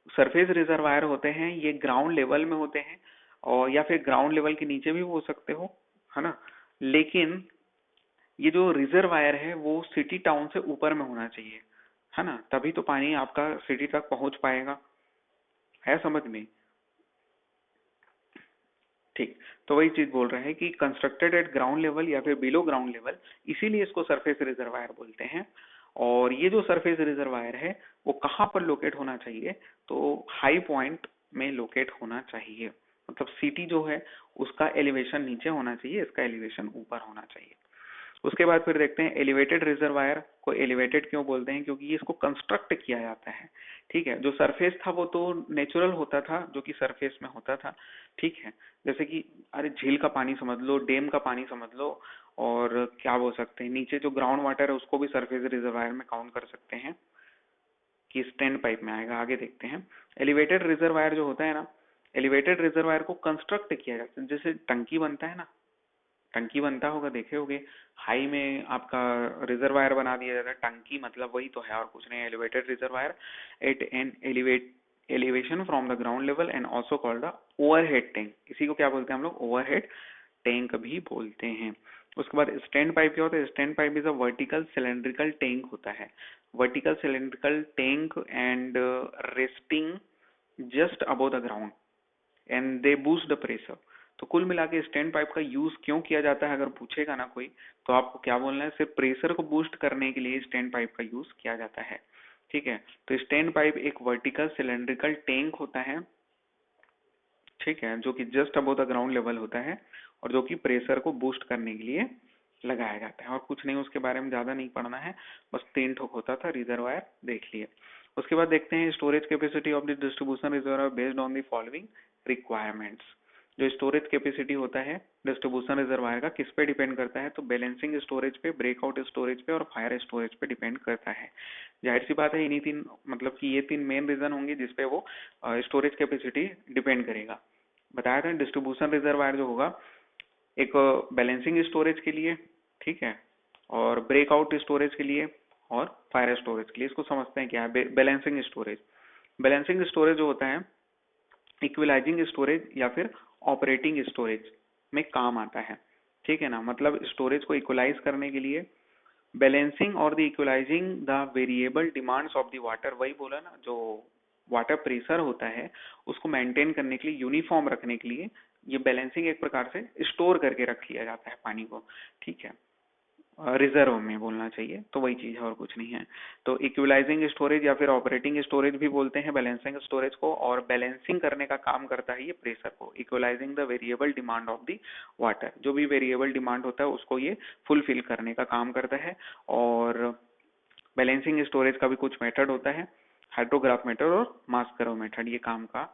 सरफेस रिजर्वायर होते हैं ये ग्राउंड लेवल में होते हैं, और या फिर ग्राउंड लेवल के नीचे भी हो सकते हो, है ना। लेकिन ये जो रिजर्वायर है वो सिटी टाउन से ऊपर में होना चाहिए, है ना, तभी तो पानी आपका सिटी तक पहुंच पाएगा। है समझ में? ठीक, तो वही चीज बोल रहे हैं कि कंस्ट्रक्टेड एट ग्राउंड लेवल या फिर बिलो ग्राउंड लेवल, इसीलिए इसको सरफेस रिजर्वायर बोलते हैं। और ये जो सरफेस रिजर्वायर है वो कहाँ पर लोकेट होना चाहिए, तो हाई पॉइंट में लोकेट होना चाहिए। मतलब सिटी जो है उसका एलिवेशन नीचे होना चाहिए, इसका एलिवेशन ऊपर होना चाहिए। उसके बाद फिर देखते हैं एलिवेटेड रिजर्वायर को एलिवेटेड क्यों बोलते हैं, क्योंकि इसको कंस्ट्रक्ट किया जाता है। ठीक है, जो सरफेस था वो तो नेचुरल होता था, जो कि सरफेस में होता था। ठीक है, जैसे कि अरे झील का पानी समझ लो, डैम का पानी समझ लो, और क्या बोल सकते हैं, नीचे जो ग्राउंड वाटर है उसको भी सरफेस रिजर्वायर में काउंट कर सकते हैं, कि स्टैंड पाइप में आएगा। आगे देखते हैं, एलिवेटेड रिजर्वायर जो होता है ना, एलिवेटेड रिजर्वायर को कंस्ट्रक्ट किया जाता है, जैसे टंकी बनता है ना, टंकी बनता होगा, देखे होगे, हाई में आपका रिजर्वायर बना दिया जाता है, टंकी मतलब वही तो है और कुछ नहीं। Elevated reservoir at an elevation from the ground level and also called the overhead tank, इसी को क्या बोलते हैं हम लोग, ओवरहेड टैंक भी बोलते हैं। उसके बाद स्टैंड पाइप क्या होता है, stand pipe is a vertical cylindrical tank होता है, vertical cylindrical tank and resting just above the ground and they boost the pressure. तो कुल मिला के स्टैंड पाइप का यूज क्यों किया जाता है अगर पूछेगा ना कोई, तो आपको क्या बोलना है, सिर्फ प्रेशर को बूस्ट करने के लिए स्टैंड पाइप का यूज किया जाता है। ठीक है, तो स्टैंड पाइप एक वर्टिकल सिलेंड्रिकल टैंक होता है, ठीक है, जो कि just above the ground level होता है, और जो कि प्रेशर को बूस्ट करने के लिए लगाया जाता है, और कुछ नहीं, उसके बारे में ज्यादा नहीं पढ़ना है, बस 3 ठोक होता था, रिजर्वायर देख लिए। उसके बाद देखते हैं storage capacity of the distribution reservoir based on the following requirements. जो स्टोरेज कैपेसिटी होता है डिस्ट्रीब्यूशन रिजर्वायर का किस पे डिपेंड करता है, तो बैलेंसिंग स्टोरेज पे, ब्रेकआउट स्टोरेज पे और फायर स्टोरेज पे डिपेंड करता है। जाहिर सी बात है, इन्हीं 3 मतलब कि ये 3 मेन रीजन होंगे जिसपे वो स्टोरेज कैपेसिटी डिपेंड करेगा। बताया था डिस्ट्रीब्यूशन रिजर्वायर जो होगा एक बैलेंसिंग स्टोरेज के लिए, ठीक है, और ब्रेकआउट स्टोरेज के लिए और फायर स्टोरेज के लिए। इसको समझते हैं क्या है बैलेंसिंग स्टोरेज। बैलेंसिंग स्टोरेज जो होता है इक्विलाइजिंग स्टोरेज या फिर ऑपरेटिंग स्टोरेज में काम आता है। ठीक है ना, मतलब स्टोरेज को इक्वलाइज करने के लिए बैलेंसिंग और the equalising the variable demands of the water, वही बोला ना, जो वाटर प्रेशर होता है उसको मेंटेन करने के लिए, यूनिफॉर्म रखने के लिए ये बैलेंसिंग एक प्रकार से स्टोर करके रख लिया जाता है पानी को। ठीक है, रिजर्व में बोलना चाहिए, तो वही चीज है और कुछ नहीं है। तो इक्विलाइजिंग स्टोरेज या फिर ऑपरेटिंग स्टोरेज भी बोलते हैं बैलेंसिंग स्टोरेज को, और बैलेंसिंग करने का काम करता है ये प्रेशर को, equalising the variable demand of the water, जो भी वेरिएबल डिमांड होता है उसको ये फुलफिल करने का काम करता है। और बैलेंसिंग स्टोरेज का भी कुछ मेथड होता है, हाइड्रोग्राफ मेथड और मास कर्व मेथड, ये काम का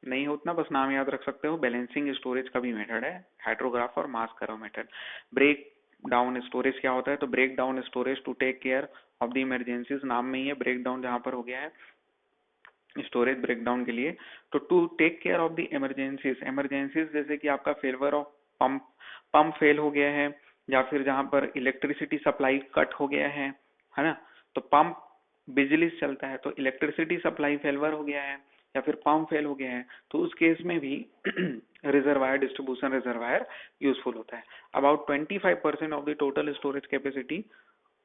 नहीं हो उतना बस नाम याद रख सकते हो। बैलेंसिंग स्टोरेज का भी मेथड है, हाइड्रोग्राफ और मास करो मेथड। ब्रेक डाउन स्टोरेज क्या होता है, तो break down storage to take care of the emergencies, नाम में ही है ब्रेक डाउन जहां पर हो गया है स्टोरेज ब्रेकडाउन के लिए। तो to take care of the emergencies, emergencies जैसे कि आपका failure of pump, pump fail हो गया है, या फिर जहां पर इलेक्ट्रिसिटी सप्लाई कट हो गया है ना, तो पंप बिजली से चलता है, तो इलेक्ट्रिसिटी सप्लाई फेलवर हो गया है या फिर पंप फेल हो गया है, तो उस केस में भी रिजर्वायर, डिस्ट्रीब्यूशन रिजर्वायर यूजफुल होता है। About 25% of the total storage capacity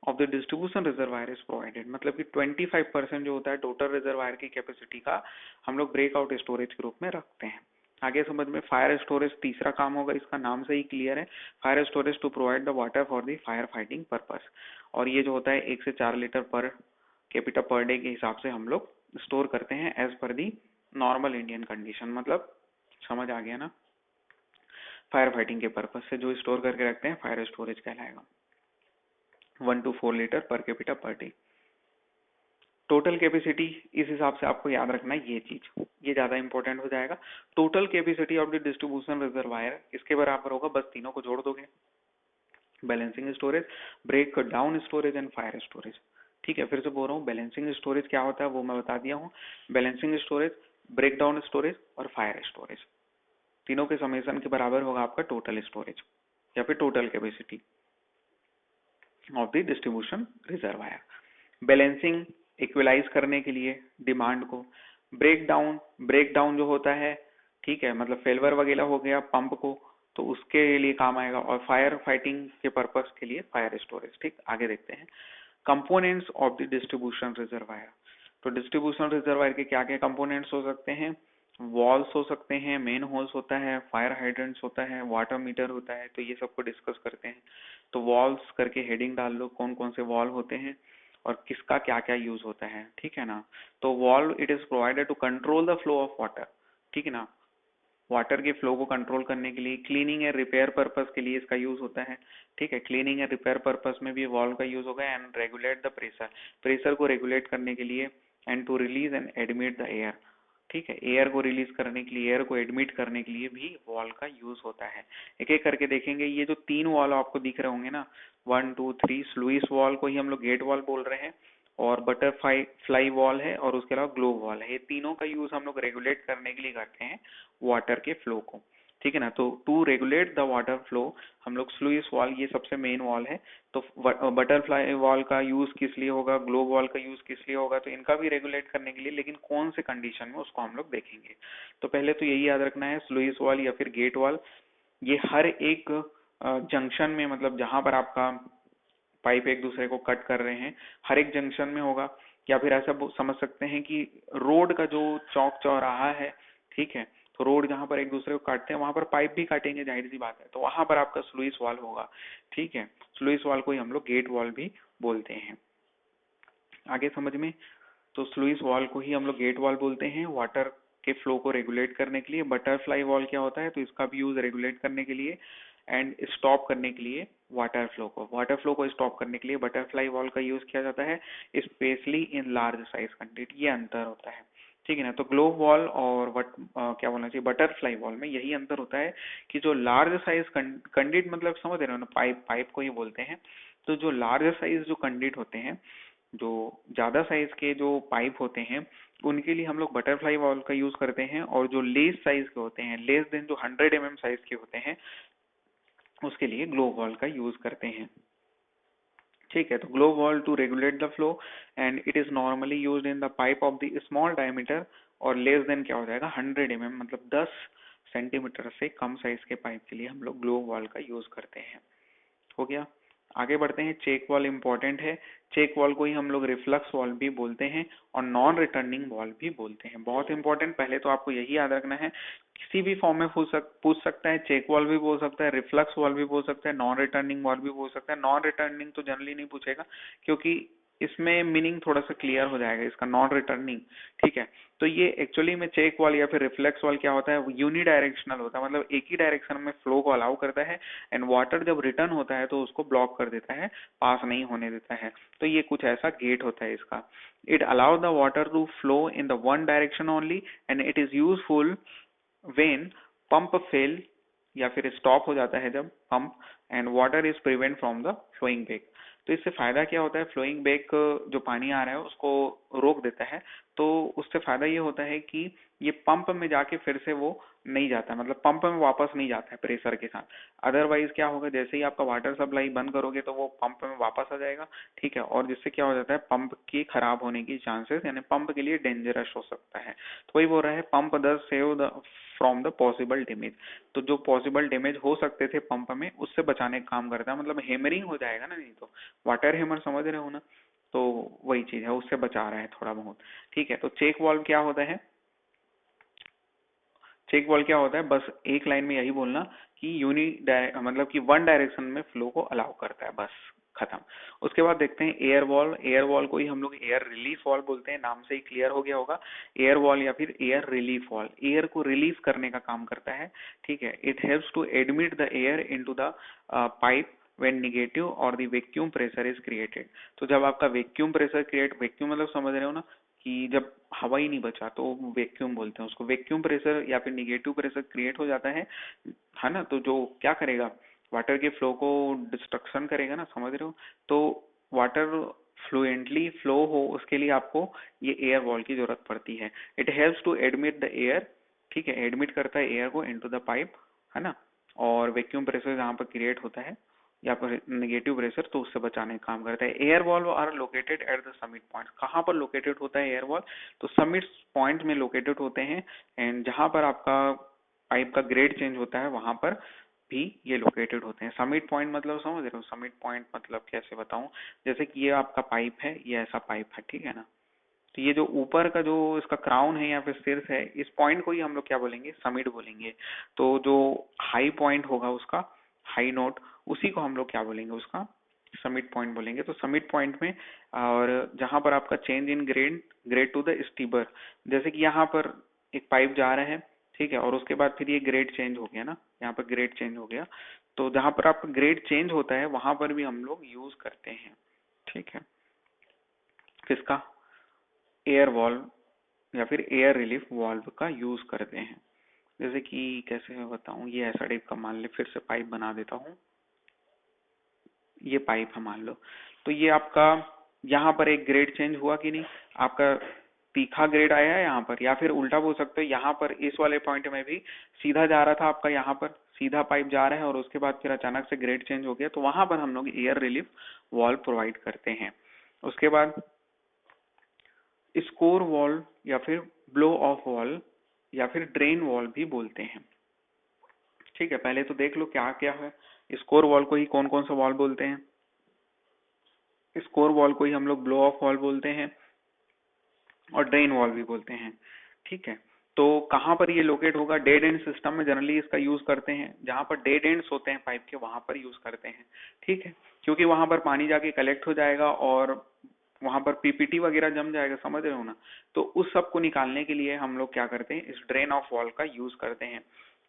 of the distribution reservoir is provided, मतलब कि 25% जो होता है टोटल रिजर्वायर की कैपेसिटी का हम लोग ब्रेकआउट स्टोरेज के रूप में रखते हैं। आगे समझ में, फायर स्टोरेज तीसरा काम होगा, इसका नाम से ही क्लियर है, fire storage to provide the water for the fire fighting purpose. और ये जो होता है 1 से 4 litre per capita per day के हिसाब से हम लोग स्टोर करते हैं as per the normal Indian condition, मतलब समझ आ गया ना। फायर फाइटिंग के पर्पज से जो स्टोर करके रखते हैं फायर स्टोरेज कहलाएगा। 1 to 4 litre per capita per day. Total capacity इस हिसाब से आपको याद रखना है, ये चीज ये ज्यादा इंपॉर्टेंट हो जाएगा। Total capacity of the distribution reservoir इसके बराबर होगा, बस तीनों को जोड़ दोगे, balancing storage, break down storage and fire storage. ठीक है, फिर से बोल रहा हूँ, बैलेंसिंग स्टोरेज क्या होता है वो मैं बता दिया हूँ। Balancing storage, break down storage और फायर स्टोरेज, तीनों के समेशन के बराबर होगा आपका टोटल स्टोरेज या फिर total capacity of the distribution reservoir. Balancing equalise करने के लिए डिमांड को, ब्रेक डाउन जो होता है, ठीक है, मतलब फेलवर वगैरह हो गया पंप को, तो उसके लिए काम आएगा, और फायर फाइटिंग के पर्पस के लिए फायर स्टोरेज। ठीक, आगे देखते हैं components of the distribution reservoir. तो डिस्ट्रीब्यूशन रिजर्वायर के क्या क्या कंपोनेंट्स हो सकते हैं, वॉल्स हो सकते हैं, मेन होल्स होता है, फायर हाइड्रेंट्स होता है, वाटर मीटर होता है, तो ये सबको डिस्कस करते हैं। तो वॉल्स करके हेडिंग डाल लो, कौन कौन से वॉल होते हैं और किसका क्या क्या यूज होता है, ठीक है ना। तो valve it is provided to control the flow of water, ठीक है ना, वाटर के फ्लो को कंट्रोल करने के लिए, क्लीनिंग एंड रिपेयर पर्पस के लिए इसका यूज होता है। ठीक है, क्लीनिंग एंड रिपेयर पर्पस में भी वॉल्व का यूज होगा। And regulate the pressure, pressure को रेगुलेट करने के लिए, and to release and admit the air, ठीक है, एयर को रिलीज करने के लिए, एयर को एडमिट करने के लिए भी वॉल का यूज होता है। एक एक करके देखेंगे, ये जो 3 वॉल आपको दिख रहे होंगे ना, 1 2 3, स्लुइस वॉल को ही हम लोग गेट वॉल बोल रहे हैं, और बटरफ्लाई फ्लाई वॉल है, और उसके अलावा ग्लोब वॉल है। ये तीनों का यूज हम लोग रेगुलेट करने के लिए करते हैं वाटर के फ्लो को, ठीक है ना। तो to regulate the water flow हम लोग स्लुइस वॉल, ये सबसे मेन वॉल है। तो बटरफ्लाई वॉल का यूज किस लिए होगा, ग्लोब वॉल का यूज किस लिए होगा, तो इनका भी रेगुलेट करने के लिए, लेकिन कौन से कंडीशन में उसको हम लोग देखेंगे। तो पहले तो यही याद रखना है, स्लुइस वॉल या फिर गेट वॉल, ये हर एक जंक्शन में, मतलब जहां पर आपका पाइप एक दूसरे को कट कर रहे हैं, हर एक जंक्शन में होगा। या फिर ऐसा समझ सकते हैं कि रोड का जो चौक चौराहा है, ठीक है, तो रोड जहां पर एक दूसरे को काटते हैं वहां पर पाइप भी काटेंगे, जाहिर सी बात है, तो वहां पर आपका स्लुइस वॉल होगा। ठीक है, स्लुइस वॉल को ही हम लोग गेट वॉल भी बोलते हैं। आगे समझ में, तो स्लुइस वॉल को ही हम लोग गेट वॉल बोलते हैं वाटर के फ्लो को रेगुलेट करने के लिए। बटरफ्लाई वॉल क्या होता है, तो इसका भी यूज रेगुलेट करने के लिए एंड स्टॉप करने के लिए वाटर फ्लो को स्टॉप करने के लिए बटरफ्लाई वॉल का यूज किया जाता है, specially in large size conduct. ये अंतर होता है, ठीक है ना। तो ग्लोब वॉल और क्या बोलना चाहिए, बटरफ्लाई वॉल में यही अंतर होता है कि जो लार्ज साइज कंडिट, मतलब समझ रहे हो ना, पाइप को ही बोलते हैं। तो जो लार्ज साइज जो कंडिट होते हैं, जो ज्यादा साइज के जो पाइप होते हैं, उनके लिए हम लोग बटरफ्लाई वॉल का यूज करते हैं, और जो लेस साइज के होते हैं, लेस देन जो 100 mm साइज के होते हैं, उसके लिए ग्लोब वॉल का यूज करते हैं। ठीक है, तो globe valve to regulate the flow and it is normally used in the pipe of the small diameter, और लेस देन क्या हो जाएगा 100 mm, मतलब 10 सेंटीमीटर से कम साइज के पाइप के लिए हम लोग ग्लोब वॉल का यूज करते हैं। हो गया, आगे बढ़ते हैं। चेक वॉल इंपॉर्टेंट है, चेक वॉल को ही हम लोग रिफ्लक्स वॉल भी बोलते हैं और नॉन रिटर्निंग वॉल भी बोलते हैं। बहुत इंपॉर्टेंट, पहले तो आपको यही याद रखना है, किसी भी फॉर्म में पूछ सकता है, चेक वॉल भी बोल सकता है, रिफ्लक्स वॉल भी बोल सकता है, नॉन रिटर्निंग वॉल भी बोल सकता है। नॉन रिटर्निंग तो जनरली नहीं पूछेगा, क्योंकि इसमें मीनिंग थोड़ा सा क्लियर हो जाएगा इसका, नॉन रिटर्निंग। ठीक है, तो ये एक्चुअली में चेक वॉल या फिर रिफ्लेक्स वॉल क्या होता है, यूनी डायरेक्शनल होता है, मतलब एक ही डायरेक्शन में फ्लो को अलाउ करता है, एंड वाटर जब रिटर्न होता है तो उसको ब्लॉक कर देता है, पास नहीं होने देता है। तो ये कुछ ऐसा गेट होता है इसका। It allow the water to flow in the one direction only, and it is useful when pump fail या फिर स्टॉप हो जाता है जब pump, and water is prevent from the flowing back. तो इससे फायदा क्या होता है, फ्लोइंग बैक जो पानी आ रहा है उसको रोक देता है। तो उससे फायदा ये होता है कि ये पंप में जाके फिर से वो नहीं जाता, मतलब पंप में वापस नहीं जाता है प्रेशर के साथ। अदरवाइज क्या होगा, जैसे ही आपका वाटर सप्लाई बंद करोगे तो वो पंप में वापस आ जाएगा। ठीक है, और जिससे क्या हो जाता है, पंप की खराब होने की चांसेस, यानी पंप के लिए डेंजरस हो सकता है। तो वही बोल रहा है, pump the save the from the possible damage. तो जो पॉसिबल डैमेज हो सकते थे पंप में, उससे बचाने का काम करता है, मतलब हेमरिंग हो जाएगा ना, नहीं तो वाटर हेमर समझ रहे हो ना, तो वही चीज है, उससे बचा रहा है थोड़ा बहुत। ठीक है, तो चेक वाल्व क्या होता है, चेक वाल्व क्या होता है, बस एक लाइन में यही बोलना कि मतलब कि वन डायरेक्शन में फ्लो को अलाउ करता है, बस खत्म। उसके बाद देखते हैं एयर वॉल। एयर वॉल को ही हम लोग एयर रिलीफ वॉल बोलते हैं, नाम से ही क्लियर हो गया होगा। एयर वॉल या फिर एयर रिलीफ वॉल, एयर को रिलीफ करने का काम करता है। ठीक है, it helps to admit the air into the pipe when negative or the vacuum pressure is created। तो जब आपका वैक्यूम प्रेशर क्रिएट, वैक्यूम मतलब समझ रहे हो ना, कि जब हवा ही नहीं बचा तो वैक्यूम बोलते हैं उसको, वैक्यूम प्रेशर या फिर निगेटिव प्रेशर क्रिएट हो जाता है ना, तो जो क्या करेगा, वाटर के फ्लो को डिस्ट्रक्शन करेगा ना, समझ रहे हो। तो वाटर फ्लुएंटली फ्लो हो उसके लिए आपको ये एयर वॉल की जरूरत पड़ती है। It helps to admit the air, ठीक है, एडमिट करता है एयर को इनटू द पाइप, है ना। और वैक्यूम प्रेशर जहाँ पर क्रिएट होता है या फिर नेगेटिव प्रेशर, तो उससे बचाने का काम करता है। Air valve are located at the summit point. कहाँ पर लोकेटेड होता है एयर वॉल्व, तो समिट पॉइंट में लोकेटेड होते हैं, एंड जहां पर आपका पाइप का ग्रेड चेंज होता है वहां पर भी ये लोकेटेड होते हैं। समिट पॉइंट मतलब समझ रहे हो, समिट पॉइंट मतलब कैसे बताऊं, जैसे कि ये आपका पाइप है, ये ऐसा पाइप है, ठीक है ना, तो ये जो ऊपर का जो इसका क्राउन है या फिर शीर्ष है, इस पॉइंट को ही हम लोग क्या बोलेंगे, समिट बोलेंगे। तो जो हाई पॉइंट होगा उसका, हाई नोट, उसी को हम लोग क्या बोलेंगे, उसका समिट पॉइंट बोलेंगे। तो समिट पॉइंट में, और जहां पर आपका change in grade grade to the steeper, जैसे कि यहाँ पर एक पाइप जा रहा है, ठीक है, और उसके बाद फिर ये ग्रेड चेंज हो गया ना, यहाँ पर ग्रेड चेंज हो गया, तो जहां पर आपका ग्रेड चेंज होता है वहां पर भी हम लोग यूज करते हैं। ठीक है, किसका, एयर वॉल्व या फिर एयर रिलीफ वाल्व का यूज करते हैं। जैसे कि कैसे मैं बताऊं, ये ऐसा टाइप का मान ले, फिर से पाइप बना देता हूँ, ये पाइप है मान लो। तो ये आपका यहाँ पर एक ग्रेड चेंज हुआ कि नहीं, आपका तीखा ग्रेड आया है यहाँ पर, या फिर उल्टा बोल सकते हो, यहाँ पर इस वाले पॉइंट में भी सीधा जा रहा था आपका, यहाँ पर सीधा पाइप जा रहा है और उसके बाद फिर अचानक से ग्रेड चेंज हो गया, तो वहां पर हम लोग एयर रिलीफ वॉल्व प्रोवाइड करते हैं। उसके बाद स्कोर वॉल्व या फिर ब्लो ऑफ वॉल्व या फिर ड्रेन वॉल्व भी बोलते हैं। ठीक है, पहले तो देख लो क्या क्या है। स्कोर वॉल्व को ही कौन कौन सा वॉल्व बोलते हैं, स्कोर वॉल्व को ही हम लोग ब्लो ऑफ वॉल्व बोलते हैं और ड्रेन वॉल्व भी बोलते हैं। ठीक है, तो कहाँ पर ये लोकेट होगा, डेड एंड सिस्टम में जनरली इसका यूज करते हैं, जहां पर डेड एंड्स होते हैं पाइप के वहां पर यूज करते हैं। ठीक है, क्योंकि वहां पर पानी जाके कलेक्ट हो जाएगा और वहां पर पीपीटी वगैरह जम जाएगा, समझ रहे हो ना। तो उस सब को निकालने के लिए हम लोग क्या करते हैं, इस ड्रेन ऑफ वॉल का यूज करते हैं।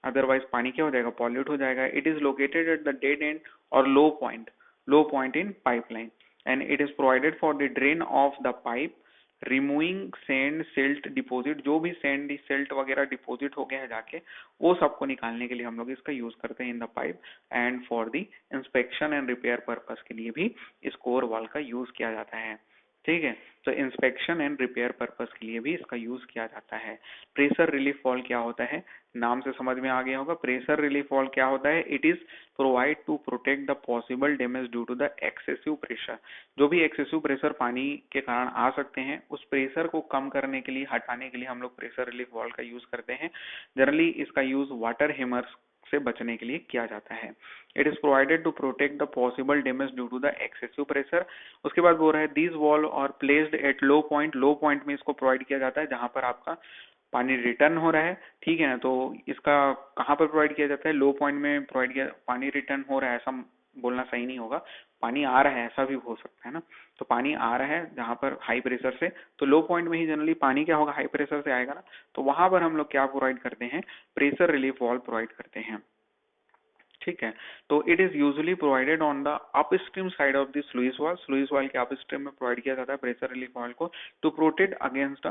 अदरवाइज पानी क्या हो जाएगा, पॉल्यूट हो जाएगा। It is located at the dead end और low point in pipeline, and it is provided for the drain of the pipe, removing sand silt deposit, जो भी सैंड सिल्ट वगैरह डिपॉजिट हो गया है जाके, वो सबको निकालने के लिए हम लोग इसका यूज करते हैं इन the pipe, and for the inspection and repair purpose के लिए भी इस कोर वॉल का यूज किया जाता है। ठीक है, तो इंस्पेक्शन एंड रिपेयर पर्पस के लिए भी इसका यूज किया जाता है। प्रेशर रिलीफ वॉल क्या होता है, नाम से समझ में आ गया होगा। प्रेशर रिलीफ वॉल क्या होता है, it is provide to protect the possible damage due to the excessive pressure. जो भी एक्सेसिव प्रेशर पानी के कारण आ सकते हैं, उस प्रेशर को कम करने के लिए, हटाने के लिए हम लोग प्रेशर रिलीफ वॉल का यूज करते हैं। जनरली इसका यूज वाटर हेमर्स से बचने के लिए किया जाता है। It is provided to protect the possible damage due to the excessive pressure. उसके बाद बोल रहा है these valve are placed at low point, low point में इसको प्रोवाइड किया जाता है जहां पर आपका पानी रिटर्न हो रहा है। ठीक है ना, तो इसका कहाँ पर प्रोवाइड किया जाता है, लो पॉइंट में प्रोवाइड किया, पानी रिटर्न हो रहा है ऐसा बोलना सही नहीं होगा, पानी आ रहा है, ऐसा भी हो सकता है ना। तो पानी आ रहा है जहाँ पर हाई प्रेशर से, तो लो पॉइंट में ही जनरली पानी क्या होगा, हाई प्रेशर से आएगा ना। तो वहां पर हम लोग क्या प्रोवाइड करते हैं, प्रेशर रिलीफ वाल्व प्रोवाइड करते हैं। ठीक है, तो it is usually provided on the upstream side of the sluice valve. Sluice valve के अपस्ट्रीम में प्रोवाइड किया जाता है प्रेशर रिलीफ वाल्व को, to protect against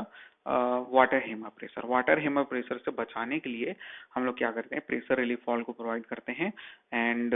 water hammer pressure. Water hammer pressure से बचाने के लिए हम लोग क्या करते हैं, प्रेशर रिलीफ वाल्व को प्रोवाइड करते हैं। And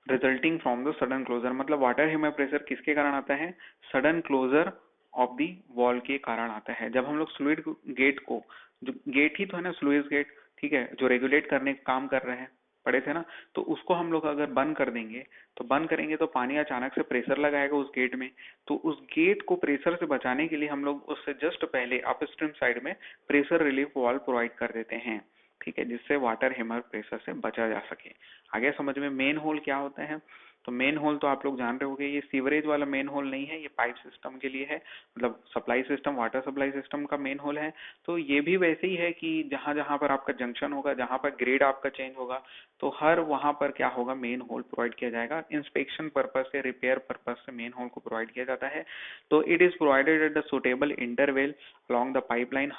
resulting from the sudden closure, मतलब वाटर हेमर प्रेशर किसके कारण आता है, sudden closure of the wall के कारण आता है। जब हम लोग स्लूइड गेट को, जो गेट ही तो है ना स्लुइस गेट, ठीक है, जो रेगुलेट करने का काम कर रहे हैं, पढ़े थे ना, तो उसको हम लोग अगर बंद कर देंगे, तो बंद करेंगे तो पानी अचानक से प्रेशर लगाएगा उस गेट में। तो उस गेट को प्रेशर से बचाने के लिए हम लोग उससे जस्ट पहले अपस्ट्रीम साइड में प्रेशर रिलीफ वाल्व प्रोवाइड कर देते हैं। ठीक है, जिससे वाटर हेमर प्रेशर से बचा जा सके। आगे समझ में मेन होल क्या होता है, तो मेन होल तो आप लोग जान रहे होंगे, ये सीवरेज वाला मेन होल नहीं है, ये पाइप सिस्टम के लिए है, मतलब supply system, water supply system का मेन होल है। तो ये भी वैसे ही है कि जहां जहां पर आपका जंक्शन होगा, जहां पर ग्रेड आपका चेंज होगा, तो हर वहां पर क्या होगा, मेन होल प्रोवाइड किया जाएगा। इंस्पेक्शन पर्पज से, रिपेयर पर्पज से मेन होल को प्रोवाइड किया जाता है। तो it is provided at the suitable interval along the pipeline,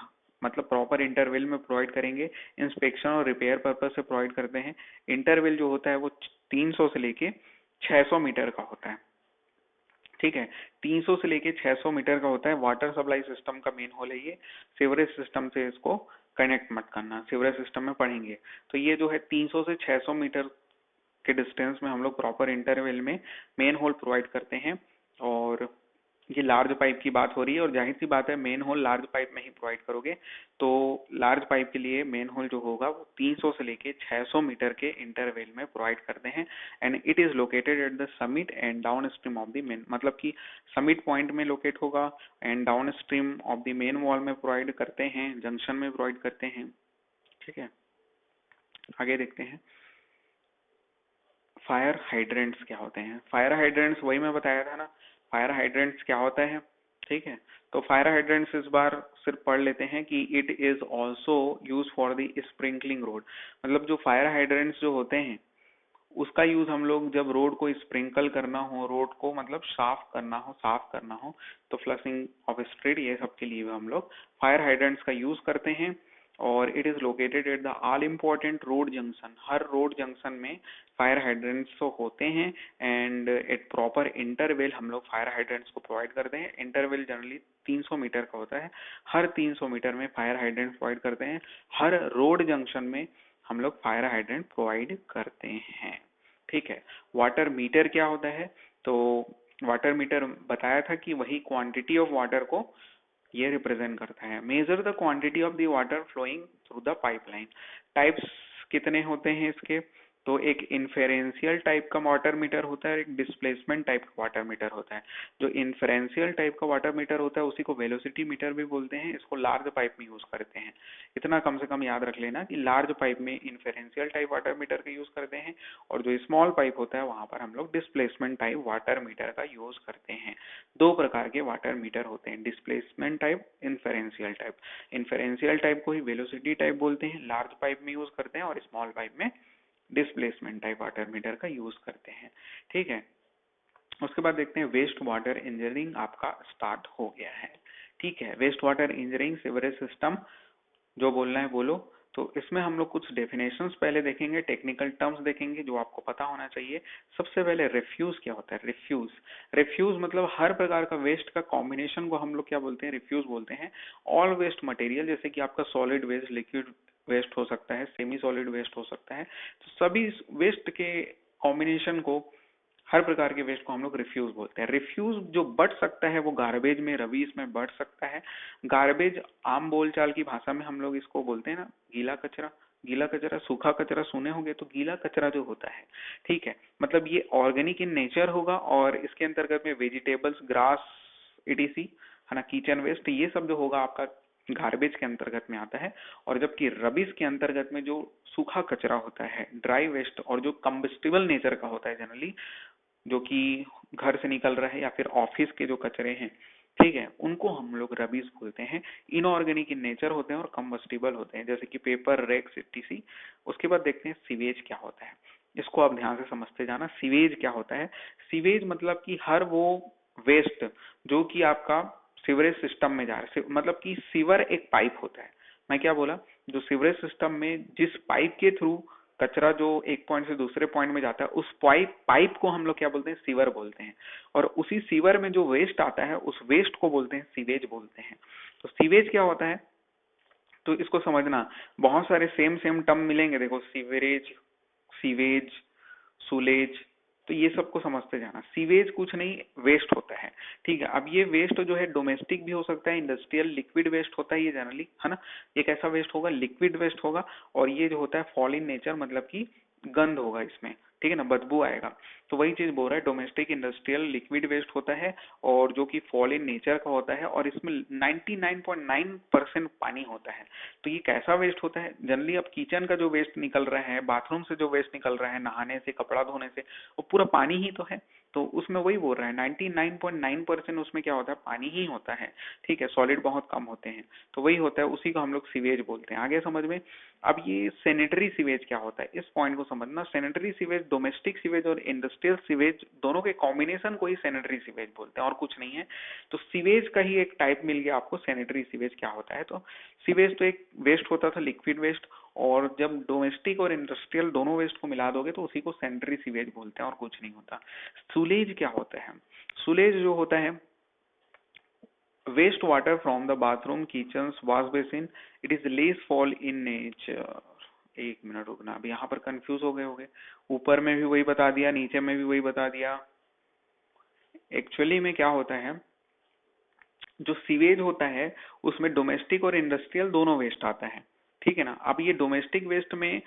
मतलब प्रॉपर इंटरवल में प्रोवाइड करेंगे। इंस्पेक्शन और रिपेयर पर्पज से प्रोवाइड करते हैं। इंटरवल जो होता है वो 300 से लेके 600 मीटर का होता है। ठीक है, 300 से लेके 600 मीटर का होता है। वाटर सप्लाई सिस्टम का मेन होल है ये। सीवरेज सिस्टम से इसको कनेक्ट मत करना, सीवरेज सिस्टम में पढ़ेंगे। तो ये जो है 300 से 600 मीटर के डिस्टेंस में हम लोग प्रॉपर इंटरवल में मेन होल प्रोवाइड करते हैं। और ये लार्ज पाइप की बात हो रही है, और जाहिर सी बात है मेन होल लार्ज पाइप में ही प्रोवाइड करोगे। तो लार्ज पाइप के लिए मेन होल जो होगा वो 300 से लेके 600 मीटर के इंटरवल में प्रोवाइड करते हैं। And it is located at the summit and down stream of the main, मतलब कि समिट पॉइंट में लोकेट होगा and down stream of the main wall में प्रोवाइड करते हैं, जंक्शन में प्रोवाइड करते हैं। ठीक है, आगे देखते हैं फायर हाइड्रेंट्स क्या होते हैं। फायर हाइड्रेंट्स वही मैं बताया था ना, फायर हाइड्रेंट्स क्या होता है। ठीक है, तो फायर हाइड्रेंट्स इस बार सिर्फ पढ़ लेते हैं कि it is also use for the sprinkling road. मतलब जो फायर हाइड्रेंट्स जो होते हैं उसका यूज हम लोग जब रोड को स्प्रिंकल करना हो, रोड को मतलब साफ करना हो, तो फ्लशिंग ऑफ स्ट्रीट, ये सब के लिए हम लोग फायर हाइड्रेंट्स का यूज करते हैं। और it is located at the all important road junction, her road junction में फायर हाइड्रेंट्स तो होते हैं। एंड एट प्रॉपर इंटरवल हम लोग फायर हाइड्रेंट्स को प्रोवाइड करते हैं। इंटरवल जनरली 300 मीटर का होता है, हर 300 मीटर में फायर हाइड्रेंट प्रोवाइड करते हैं। हर रोड जंक्शन में हम लोग फायर हाइड्रेंट प्रोवाइड करते हैं। ठीक है, वाटर मीटर क्या होता है, तो वाटर मीटर बताया था कि वही क्वांटिटी ऑफ वाटर को ये रिप्रेजेंट करता है। Measure the quantity of the water flowing through the pipeline. Types कितने होते हैं इसके, तो एक इन्फेरेंशियल टाइप का वाटर मीटर होता है, एक डिस्प्लेसमेंट टाइप का वाटर मीटर होता है। जो इन्फेरेंशियल टाइप का वाटर मीटर होता है उसी को वेलोसिटी मीटर भी बोलते हैं। इसको लार्ज पाइप में यूज करते हैं। इतना कम से कम याद रख लेना कि लार्ज पाइप में इन्फेरेंशियल टाइप वाटर मीटर का यूज करते हैं, और जो स्मॉल पाइप होता है वहां पर हम लोग डिस्प्लेसमेंट टाइप वाटर मीटर का यूज करते हैं। दो प्रकार के वाटर मीटर होते हैं, डिस्प्लेसमेंट टाइप, इन्फेरेंशियल टाइप। इन्फेरेंशियल टाइप को ही वेलोसिटी टाइप बोलते हैं, लार्ज पाइप में यूज करते हैं, और स्मॉल पाइप में डिस्प्लेसमेंट टाइप वाटर मीटर का यूज करते हैं। ठीक है, उसके बाद देखते हैं वेस्ट वाटर इंजीनियरिंग आपका स्टार्ट हो गया है। ठीक है, waste water engineering sewerage system, जो बोलना है बोलो। तो इसमें हम लोग कुछ डेफिनेशंस पहले देखेंगे, टेक्निकल टर्म्स देखेंगे जो आपको पता होना चाहिए। सबसे पहले रिफ्यूज क्या होता है। रिफ्यूज, रिफ्यूज मतलब हर प्रकार का वेस्ट का कॉम्बिनेशन को हम लोग क्या बोलते हैं, रिफ्यूज बोलते हैं। ऑल वेस्ट मटेरियल, जैसे कि आपका सॉलिड वेस्ट, लिक्विड वेस्ट हो सकता है, सेमी सॉलिड वेस्ट हो सकता है, तो सभी वेस्ट के कॉम्बिनेशन को, हर प्रकार के वेस्ट को हम लोग रिफ्यूज बोलते हैं। रिफ्यूज जो बढ़ सकता है वो गार्बेज में, रबीज में बढ़ सकता है। गार्बेज आम बोलचाल की भाषा में हम लोग इसको बोलते हैं ना गीला कचरा। गीला कचरा, सूखा कचरा सुने होंगे, तो गीला कचरा जो होता है, ठीक है, मतलब ये ऑर्गेनिक इन नेचर होगा, और इसके अंतर्गत में वेजिटेबल्स, ग्रास, ईटीसी, है ना, किचन वेस्ट, ये सब जो होगा आपका गार्बेज के अंतर्गत में आता है। और जबकि रबीज के अंतर्गत में जो सूखा कचरा होता है, ड्राई वेस्ट, और जो कंबस्टिबल नेचर का होता है जनरली, जो कि घर से निकल रहा है या फिर ऑफिस के जो कचरे हैं, ठीक है, उनको हम लोग रबीज बोलते हैं। इनऑर्गेनिक इन नेचर होते हैं और कंबस्टिबल होते हैं, जैसे कि पेपर, रेक्स, टीसी। उसके बाद देखते हैं सीवेज क्या होता है। इसको आप ध्यान से समझते जाना। सीवेज क्या होता है? सीवेज मतलब कि हर वो वेस्ट जो कि आपका सीवरेज सिस्टम में जा रहा है, मतलब कि सीवर एक पाइप होता है। मैं क्या बोला? जो सीवरेज सिस्टम में जिस पाइप के थ्रू कचरा जो एक पॉइंट से दूसरे पॉइंट में जाता है, उस पाइप पाइप को हम लोग क्या बोलते हैं? सीवर बोलते हैं। और उसी सीवर में जो वेस्ट आता है, उस वेस्ट को बोलते हैं सीवेज बोलते हैं। तो सीवेज क्या होता है? तो इसको समझना, बहुत सारे सेम सेम टर्म मिलेंगे, देखो सीवरेज, सीवेज, सुलेज, तो ये सबको समझते जाना। सीवेज कुछ नहीं, वेस्ट होता है, ठीक है। अब ये वेस्ट जो है डोमेस्टिक भी हो सकता है, इंडस्ट्रियल लिक्विड वेस्ट होता है ये जनरली, है ना। ये कैसा वेस्ट होगा? लिक्विड वेस्ट होगा। और ये जो होता है फॉल इन नेचर, मतलब कि गंध होगा इसमें, ठीक है ना, बदबू आएगा। तो वही चीज बोल रहा है, डोमेस्टिक इंडस्ट्रियल लिक्विड वेस्ट होता है और जो कि फॉल इन नेचर का होता है, और इसमें 99.9% पानी होता है। तो ये कैसा वेस्ट होता है? जनरली अब किचन का जो वेस्ट निकल रहा है, बाथरूम से जो वेस्ट निकल रहा है, नहाने से, कपड़ा धोने से, वो पूरा पानी ही तो है। तो उसमें वही बोल रहा है 99.9% उसमें क्या होता है? पानी ही होता है, ठीक है। सॉलिड बहुत कम होते हैं। तो वही होता है, उसी को हम लोग सीवेज बोलते हैं। आगे समझ में। अब ये सैनिटरी सीवेज क्या होता है, इस पॉइंट को समझना। सैनिटरी सीवेज, डोमेस्टिक सीवेज और इंडस्ट्रियल सीवेज दोनों के कॉम्बिनेशन को ही सैनिटरी सीवेज बोलते हैं, और कुछ नहीं है। तो सीवेज का ही एक टाइप मिल गया आपको। सैनिटरी सीवेज क्या होता है? तो सीवेज तो एक वेस्ट होता था, लिक्विड वेस्ट, और जब डोमेस्टिक और इंडस्ट्रियल दोनों वेस्ट को मिला दोगे तो उसी को सैनिटरी सीवेज बोलते हैं, और कुछ नहीं होता। सुलेज क्या होता है? सुलेज जो होता है, waste water from the bathroom, kitchen, wash basin, it is less foul in nature. एक मिनट रुकना, अब यहाँ पर कंफ्यूज हो गए होगे। ऊपर में भी वही बता दिया, नीचे में भी वही बता दिया। एक्चुअली में क्या होता है, जो सीवेज होता है उसमें डोमेस्टिक और इंडस्ट्रियल दोनों वेस्ट आता है, ठीक है ना। अब ये डोमेस्टिक वेस्ट में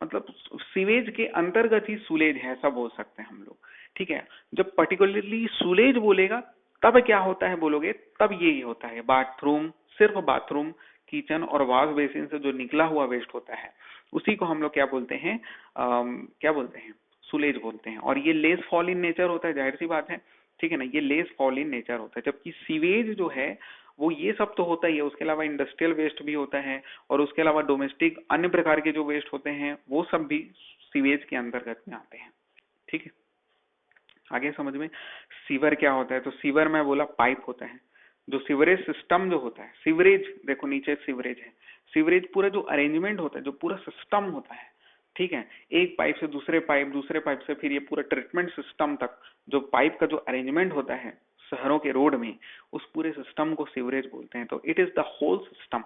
मतलब सीवेज के अंतर्गत ही सुलेज है, ऐसा बोल सकते हैं हम लोग, ठीक है। जब पर्टिकुलरली सुलेज बोलेगा तब क्या होता है बोलोगे, तब यही होता है बाथरूम, सिर्फ बाथरूम, किचन और वॉश बेसिन से जो निकला हुआ वेस्ट होता है, उसी को हम लोग क्या बोलते हैं? क्या बोलते हैं? सुलेज बोलते हैं। और ये लेस फॉल इन नेचर होता है, जाहिर सी बात है, ठीक है ना। ये लेस फॉल इन नेचर होता है, जबकि सीवेज जो है वो ये सब तो होता ही है, उसके अलावा इंडस्ट्रियल वेस्ट भी होता है, और उसके अलावा डोमेस्टिक अन्य प्रकार के जो वेस्ट होते हैं वो सब भी सीवेज के अंतर्गत में आते हैं, ठीक है। आगे समझ में। सीवर क्या होता है? तो सीवर में बोला पाइप होता है। जो सीवरेज सिस्टम जो होता है, सीवरेज देखो नीचे सीवरेज है, सीवरेज पूरा जो अरेंजमेंट होता है, जो पूरा सिस्टम होता है, ठीक है। एक पाइप से दूसरे पाइप, दूसरे पाइप से फिर ये पूरा ट्रीटमेंट सिस्टम तक, जो पाइप का जो अरेंजमेंट होता है शहरों के रोड में, उस पूरे सिस्टम को सीवरेज बोलते हैं। तो it is the whole system,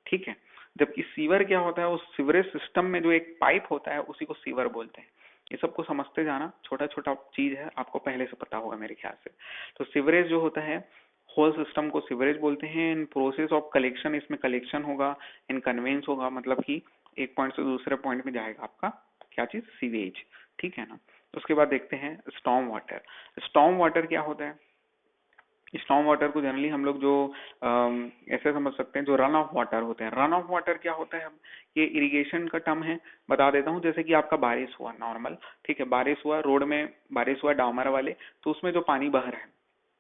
ठीक है। जबकि सीवर क्या होता है? उस सीवरेज सिस्टम में जो एक पाइप होता है उसी को सीवर बोलते हैं। ये सबको समझते जाना, छोटा छोटा चीज है, आपको पहले से पता होगा मेरे ख्याल से। तो सीवरेज जो होता है, होल सिस्टम को सीवरेज बोलते हैं। इन प्रोसेस ऑफ कलेक्शन, इसमें कलेक्शन होगा, इन कन्वेंस होगा, मतलब कि एक पॉइंट से दूसरे पॉइंट में जाएगा आपका क्या चीज? सीवेज, ठीक है ना। उसके बाद देखते हैं स्टॉर्म वाटर। स्टॉर्म वाटर क्या होता है? स्टॉर्म वाटर को जनरली हम लोग जो ऐसे समझ सकते हैं, जो रन ऑफ वाटर होते हैं। रन ऑफ वाटर क्या होता है? ये इरिगेशन का टर्म है, बता देता हूँ। जैसे कि आपका बारिश हुआ नॉर्मल, ठीक है, बारिश हुआ, रोड में बारिश हुआ डामर वाले, तो उसमें जो पानी बह रहा है,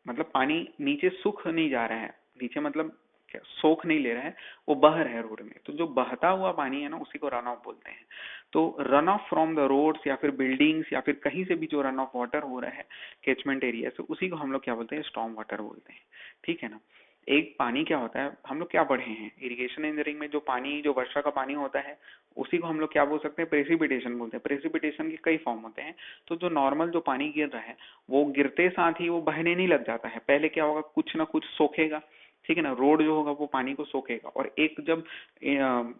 मतलब पानी नीचे सूख नहीं जा रहा है, नीचे मतलब क्या सोख नहीं ले रहा है, वो बह रहा है रोड में, तो जो बहता हुआ पानी है ना, उसी को रन ऑफ बोलते हैं। तो run off from the roads या फिर बिल्डिंग्स या फिर कहीं से भी जो रन ऑफ वाटर हो रहा है कैचमेंट एरिया से, उसी को हम लोग क्या बोलते हैं? स्टॉर्म वाटर बोलते हैं, ठीक है ना। एक पानी क्या होता है, हम लोग क्या पढ़े हैं इरिगेशन इंजीनियरिंग में, जो पानी, जो वर्षा का पानी होता है, उसी को हम लोग क्या बोल सकते हैं? प्रेसिपिटेशन बोलते हैं। प्रेसिपिटेशन के कई फॉर्म होते हैं। तो जो नॉर्मल जो पानी गिर रहा है, वो गिरते साथ ही वो बहने नहीं लग जाता है, पहले क्या होगा, कुछ ना कुछ सोखेगा, ठीक है ना। रोड जो होगा वो पानी को सोखेगा, और एक जब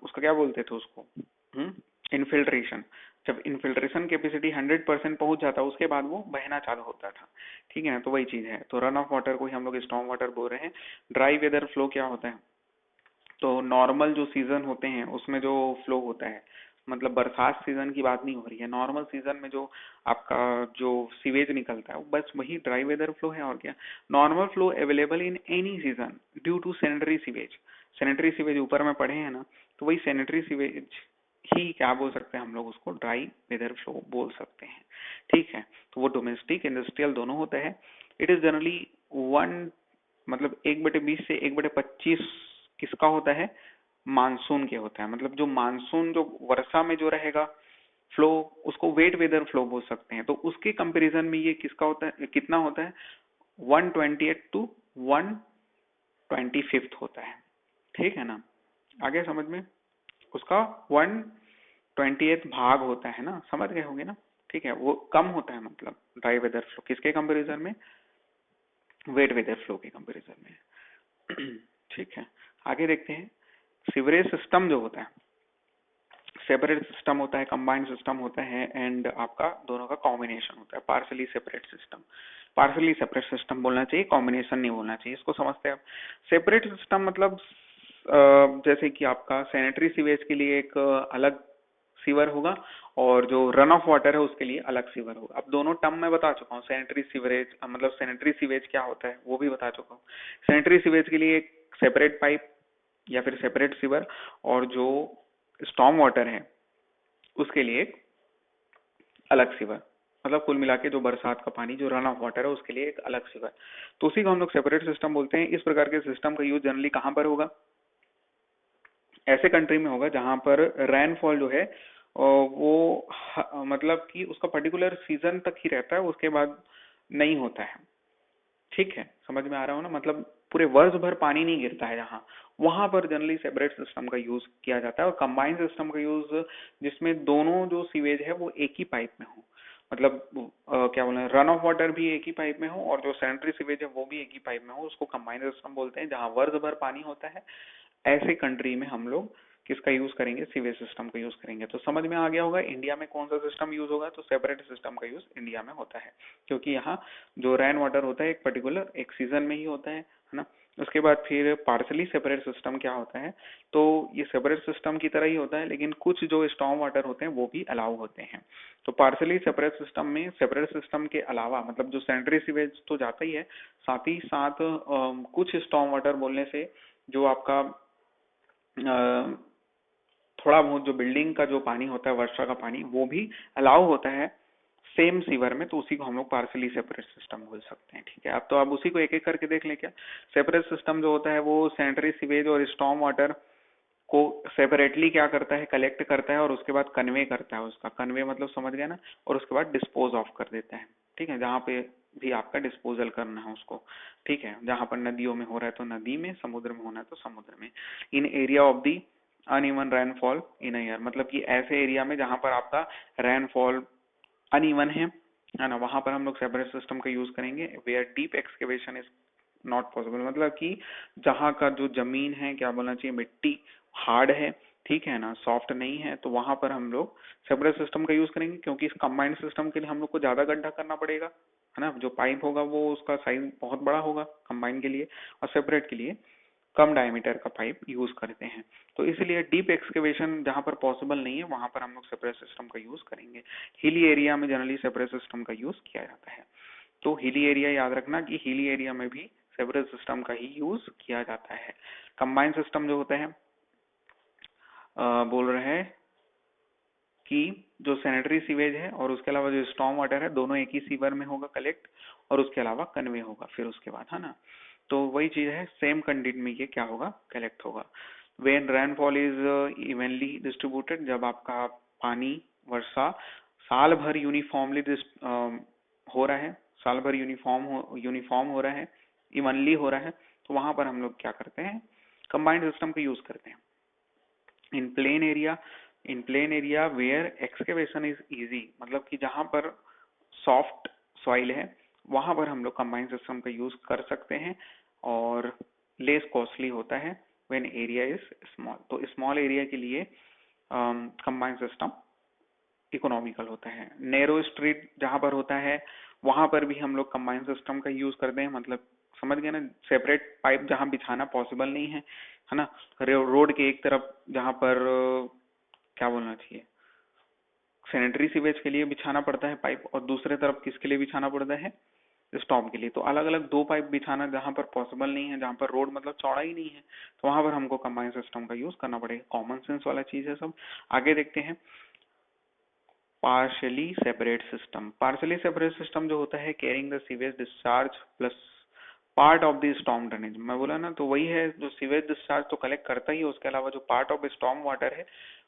उसका क्या बोलते थे उसको, इनफिल्ट्रेशन, जब इनफिल्ट्रेशन कैपेसिटी 100% पहुंच जाता है, उसके बाद वो बहना चालू होता था, ठीक है ना। तो वही चीज है। तो रन ऑफ वाटर को ही हम लोग स्टॉर्म वाटर बोल रहे हैं। ड्राई वेदर फ्लो क्या होता है? तो नॉर्मल जो सीजन होते हैं उसमें जो फ्लो होता है, मतलब बरसात सीजन की बात नहीं हो रही है, नॉर्मल सीजन में जो आपका जो सीवेज निकलता है, वो बस वही ड्राई वेदर फ्लो है, और क्या। Normal flow available in any season due to sanitary sewage. Sanitary sewage ऊपर में पढ़े हैं ना, तो वही सैनिटरी सीवेज ही क्या बोल सकते हैं हम लोग, उसको ड्राई वेदर फ्लो बोल सकते हैं, ठीक है। तो वो डोमेस्टिक इंडस्ट्रियल दोनों होता है। इट इज जनरली वन, मतलब 1/20 से 1/25 किसका होता है? मानसून के होता है। मतलब जो मानसून जो वर्षा में जो रहेगा, फ्लो, उसको वेट वेदर फ्लो बोल सकते हैं। तो उसके कंपैरिजन में ये किसका होता है, कितना होता है, 1/28 टू 1/25 होता है, ठीक है ना। आगे समझ में, उसका 1/28 भाग होता है ना, समझ गए होंगे ना, ठीक है, वो कम होता है मतलब ड्राई वेदर फ्लो किसके कंपैरिजन में, वेट वेदर फ्लो के कंपैरिजन में। ठीक है, आगे देखते हैं। सीवरेज सिस्टम जो होता है, सेपरेट सिस्टम होता है, कंबाइंड सिस्टम होता है, एंड आपका दोनों का कॉम्बिनेशन होता है, partially separate system. Partially separate system बोलना चाहिए, कॉम्बिनेशन नहीं बोलना चाहिए, इसको समझते हैं आप। सेपरेट सिस्टम मतलब जैसे कि आपका सैनिटरी सीवेज के लिए एक अलग सीवर होगा, और जो रन ऑफ वाटर है उसके लिए अलग सीवर होगा। अब दोनों टर्म मैं बता चुका हूँ, सैनिटरी सीवरेज मतलब सैनिटरी सीवेज क्या होता है वो भी बता चुका हूँ। सैनिटरी सीवेज के लिए एक सेपरेट पाइप या फिर सेपरेट सीवर, और जो स्टॉर्म वाटर है उसके लिए एक अलग सीवर, मतलब कुल मिला के जो बरसात का पानी जो रन ऑफ वाटर है उसके लिए एक अलग सीवर। तो उसी को हम लोग सेपरेट सिस्टम बोलते हैं। इस प्रकार के सिस्टम का यूज जनरली कहाँ पर होगा, ऐसे कंट्री में होगा जहां पर रेनफॉल जो है वो मतलब कि उसका पर्टिकुलर सीजन तक ही रहता है, उसके बाद नहीं होता है। ठीक है, समझ में आ रहा हो ना, मतलब पूरे वर्ष भर पानी नहीं गिरता है जहाँ, वहां पर जनरली सेपरेट सिस्टम का यूज किया जाता है। और कंबाइंड सिस्टम का यूज जिसमें दोनों जो सीवेज है वो एक ही पाइप में हो, मतलब क्या बोले, रन ऑफ वाटर भी एक ही पाइप में हो और जो सैनिटरी सीवेज है वो भी एक ही पाइप में हो, उसको कंबाइंड सिस्टम बोलते हैं। जहाँ वर्ष भर पानी होता है, ऐसे कंट्री में हम लोग किसका यूज करेंगे, सीवेज सिस्टम का यूज करेंगे। तो समझ में आ गया होगा इंडिया में कौन सा सिस्टम यूज होगा, तो सेपरेट सिस्टम का यूज इंडिया में होता है, क्योंकि यहाँ जो रेन वाटर होता है एक पर्टिकुलर एक सीजन में ही होता है ना। उसके बाद फिर पार्सली सेपरेट सिस्टम क्या होता है, तो ये सेपरेट सिस्टम की तरह ही होता है, लेकिन कुछ जो स्टॉर्म वाटर होते हैं वो भी अलाउ होते हैं। तो पार्सली सेपरेट सिस्टम में सेपरेट सिस्टम के अलावा मतलब जो सैनिटरी सीवेज तो जाता ही है, साथ ही साथ कुछ स्टॉर्म वाटर बोलने से जो आपका थोड़ा बहुत जो बिल्डिंग का जो पानी होता है, वर्षा का पानी, वो भी अलाउ होता है सेम सीवर में। तो उसी को हम लोग पार्सली सेपरेट सिस्टम बोल सकते हैं। ठीक है, अब तो आप उसी को एक एक करके देख लें क्या। सेपरेट सिस्टम जो होता है वो सैनिटरी सीवेज और स्टॉर्म वाटर को सेपरेटली क्या करता है, कलेक्ट करता है और उसके बाद कन्वे करता है, उसका कन्वे मतलब समझ गया ना, और उसके बाद डिस्पोज ऑफ कर देता है। ठीक है, जहाँ पे भी आपका डिस्पोजल करना है उसको, ठीक है, जहाँ पर नदियों में हो रहा है तो नदी में, समुद्र में होना है तो समुद्र में। In area of the uneven rainfall in year, मतलब कि ऐसे एरिया में जहां पर आपका रेनफॉल अनइवन है ना, वहां पर हम लोग सेपरेट सिस्टम का यूज करेंगे। Where deep excavation is not possible, मतलब कि जहां का जो जमीन है, क्या बोलना चाहिए, मिट्टी हार्ड है, ठीक है ना, सॉफ्ट नहीं है, तो वहां पर हम लोग सेपरेट सिस्टम का यूज करेंगे। क्योंकि इस कंबाइंड सिस्टम के लिए हम लोग को ज्यादा गड्ढा करना पड़ेगा, है ना, जो पाइप होगा वो उसका साइज बहुत बड़ा होगा कंबाइंड के लिए, और सेपरेट के लिए कम डायमीटर का पाइप यूज करते हैं। तो इसलिए डीप एक्सकेवेशन जहां पर पॉसिबल नहीं है वहां पर हम लोग सेपरेट सिस्टम का यूज करेंगे। हिली एरिया में जनरली सेपरेट सिस्टम का यूज किया जाता है। तो हिली एरिया याद रखना कि हिली एरिया में भी सेपरेट सिस्टम का ही यूज किया जाता है। कंबाइंड सिस्टम जो होता है बोल रहे हैं कि जो सैनिटरी सीवेज है और उसके अलावा जो स्टॉर्म वाटर है दोनों एक ही सीवर में होगा कलेक्ट, और उसके अलावा कन्वे होगा फिर उसके बाद, है ना। तो वही चीज है, सेम कंडीशन में ये क्या होगा, कलेक्ट होगा। When rainfall is evenly distributed, जब आपका पानी वर्षा साल भर यूनिफॉर्मली हो रहा है, साल भर यूनिफॉर्म हो रहा है, इवनली हो रहा है, तो वहां पर हम लोग क्या करते हैं, कंबाइंड सिस्टम का यूज करते हैं। In plain area where excavation is easy, मतलब कि जहां पर सॉफ्ट सॉइल है वहां पर हम लोग कंबाइंड सिस्टम का यूज कर सकते हैं, और लेस कॉस्टली होता है व्हेन एरिया इज स्मॉल। तो स्मॉल एरिया के लिए कंबाइंड सिस्टम इकोनॉमिकल होता है। नैरो स्ट्रीट जहां पर होता है वहां पर भी हम लोग कंबाइंड सिस्टम का यूज करते हैं, मतलब समझ गए ना, सेपरेट पाइप जहां बिछाना पॉसिबल नहीं है ना, रोड के एक तरफ जहां पर क्या बोलना चाहिए, सैनिटरी सीवेज के लिए बिछाना पड़ता है पाइप, और दूसरे तरफ किसके लिए बिछाना पड़ता है, स्टॉर्म के लिए। तो अलग अलग दो पाइप बिछाना जहां पर पॉसिबल नहीं है, जहां पर रोड मतलब चौड़ा ही नहीं है, तो वहां पर हमको कंबाइंड सिस्टम का यूज करना पड़ेगा। कॉमन सेंस वाला चीज है सब। आगे देखते हैं partially separate system. Partially separate system जो होता है, carrying the sewage discharge plus part of the storm drainage. मैं बोला ना, तो वही है जो सीवेज डिस्चार्ज तो कलेक्ट करता ही है, उसके अलावा जो पार्ट ऑफ स्टॉर्म वाटर है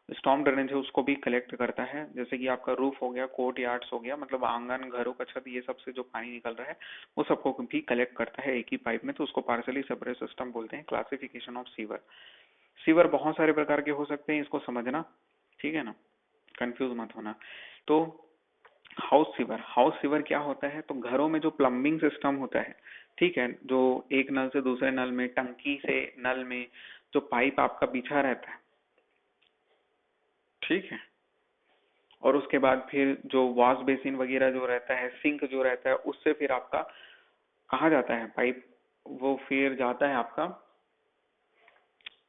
स्टॉर्म ड्रेनेज है उसको भी कलेक्ट करता है, जैसे कि आपका रूफ हो गया, कोर्ट यार्ड्स हो गया, मतलब आंगन, घरों का छत, ये सब से जो पानी निकल रहा है वो सबको भी कलेक्ट करता है एक ही पाइप में, तो उसको पार्सली सेपरेट सिस्टम बोलते हैं। Classification of sewer. सीवर बहुत सारे प्रकार के हो सकते हैं, इसको समझना, ठीक है ना, कंफ्यूज मत होना। तो हाउस सीवर, हाउस सीवर क्या होता है, तो घरों में जो प्लम्बिंग सिस्टम होता है, ठीक है, जो एक नल से दूसरे नल में, टंकी से नल में जो पाइप आपका बिछा रहता है, ठीक है, और उसके बाद फिर जो वॉश बेसिन वगैरह जो रहता है, सिंक जो रहता है, उससे फिर आपका कहाँ जाता है पाइप, वो फिर जाता है आपका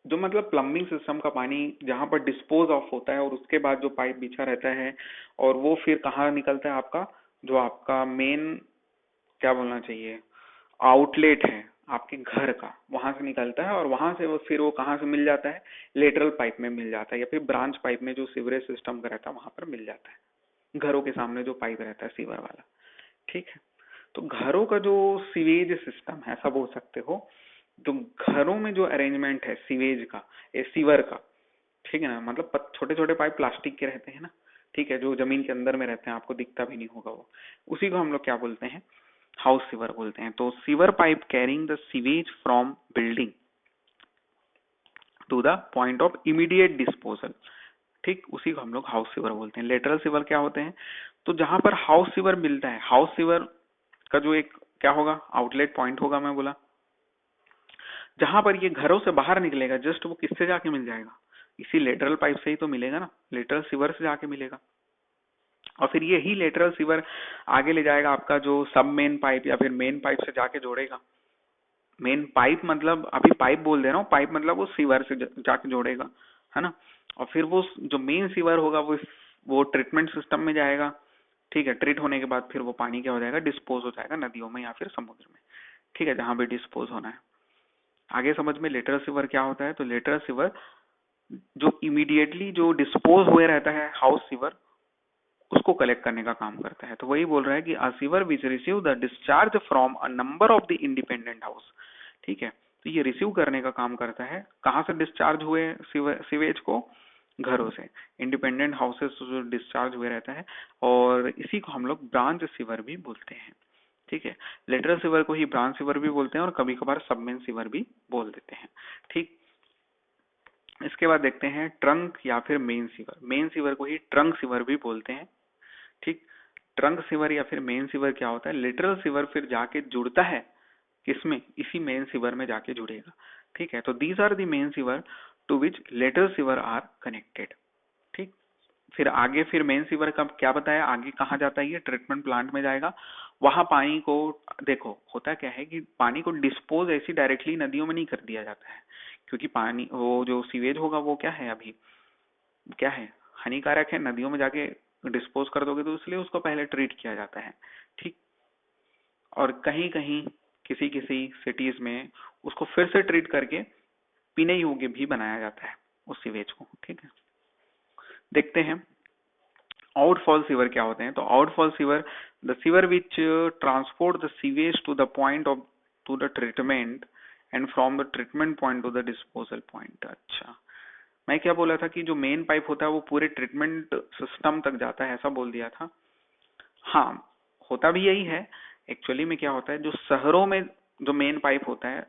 जो मतलब प्लम्बिंग सिस्टम का पानी जहां पर डिस्पोज ऑफ होता है, और उसके बाद जो पाइप बिछा रहता है, और वो फिर कहाँ निकलता है आपका, जो आपका मेन, क्या बोलना चाहिए, आउटलेट है आपके घर का, वहां से निकलता है, और वहां से वो फिर वो कहाँ से मिल जाता है, लेटरल पाइप में मिल जाता है, या फिर ब्रांच पाइप में जो सीवरेज सिस्टम का रहता है वहां पर मिल जाता है, घरों के सामने जो पाइप रहता है सीवर वाला, ठीक है। तो घरों का जो सीवेज सिस्टम है, ऐसा बोल सकते हो, जो घरों में जो अरेंजमेंट है सीवेज का, ये सीवर का, ठीक है ना, मतलब छोटे छोटे पाइप प्लास्टिक के रहते हैं ना, ठीक है, जो जमीन के अंदर में रहते हैं, आपको दिखता भी नहीं होगा वो, उसी को हम लोग क्या बोलते हैं, हाउस सीवर बोलते हैं। तो sewer pipe carrying the sewage from building to the point of immediate disposal, ठीक, उसी को हम लोग हाउस सीवर बोलते हैं। लेटरल सीवर क्या होते हैं, तो जहां पर हाउस सीवर मिलता है, हाउस सीवर का जो एक क्या होगा, आउटलेट पॉइंट होगा, मैं बोला, जहां पर ये घरों से बाहर निकलेगा, जस्ट वो किससे जाके मिल जाएगा, इसी लेटरल पाइप से ही तो मिलेगा ना, लेटरल सीवर से जाके मिलेगा, और फिर यही लेटरल सीवर आगे ले जाएगा आपका जो सब मेन पाइप या फिर मेन पाइप से जाके जोड़ेगा। मेन पाइप मतलब अभी पाइप बोल दे रहा हूँ, पाइप मतलब वो सीवर से जाके जोड़ेगा, है ना, और फिर वो जो मेन सीवर होगा वो ट्रीटमेंट सिस्टम में जाएगा, ठीक है, ट्रीट होने के बाद फिर वो पानी क्या हो जाएगा, डिस्पोज हो जाएगा नदियों में या फिर समुद्र में, ठीक है, जहां भी डिस्पोज होना है। आगे समझ में लेटरल सीवर क्या होता है, तो लेटरल सीवर जो इमीडिएटली जो डिस्पोज हुए रहता है हाउस सीवर, उसको कलेक्ट करने का काम करता है। तो वही बोल रहा है कि a sewer which receive the discharge from a number of the independent house, ठीक है, तो ये रिसीव करने का काम करता है, कहाँ से डिस्चार्ज हुए सीवेज को, घरों से, इंडिपेंडेंट हाउसेस जो डिस्चार्ज हुए रहता है, और इसी को हम लोग ब्रांच सीवर भी बोलते हैं, ठीक है। लेटरल सीवर को ही ब्रांच सीवर भी बोलते हैं, और कभी कभार सबमेन सीवर भी बोल देते हैं, ठीक। इसके बाद देखते हैं ट्रंक या फिर मेन सीवर। मेन सीवर को ही ट्रंक सीवर भी बोलते हैं, ठीक। ट्रंक सीवर या फिर मेन सीवर क्या होता है, लिटरल सीवर फिर जाके जुड़ता है किसमें, इसी मेन सीवर में जाके जुड़ेगा, ठीक है। तो these are the main sewer to which lateral sewer are connected, ठीक। फिर आगे फिर मेन सीवर का क्या बताया, आगे कहाँ जाता है, ये ट्रीटमेंट प्लांट में जाएगा, वहां पानी को, देखो होता क्या है कि पानी को डिस्पोज ऐसी डायरेक्टली नदियों में नहीं कर दिया जाता है, क्योंकि पानी वो जो सीवेज होगा वो क्या है, अभी क्या है, हानिकारक है, नदियों में जाके डिस्पोज कर दोगे, तो इसलिए उसको पहले ट्रीट किया जाता है, ठीक। और कहीं कहीं किसी किसी सिटीज में उसको फिर से ट्रीट करके पीने योग्य भी बनाया जाता है उस सीवेज को, ठीक है। देखते हैं आउटफॉल सीवर क्या होते हैं। तो outfall sewer, the sewer which transport the sewage to the point of to the treatment and from the treatment point to the disposal point. अच्छा, मैं क्या बोला था कि जो मेन पाइप होता है वो पूरे ट्रीटमेंट सिस्टम तक जाता है, ऐसा बोल दिया था। हाँ, होता भी यही है। एक्चुअली में क्या होता है, जो शहरों में जो मेन पाइप होता है,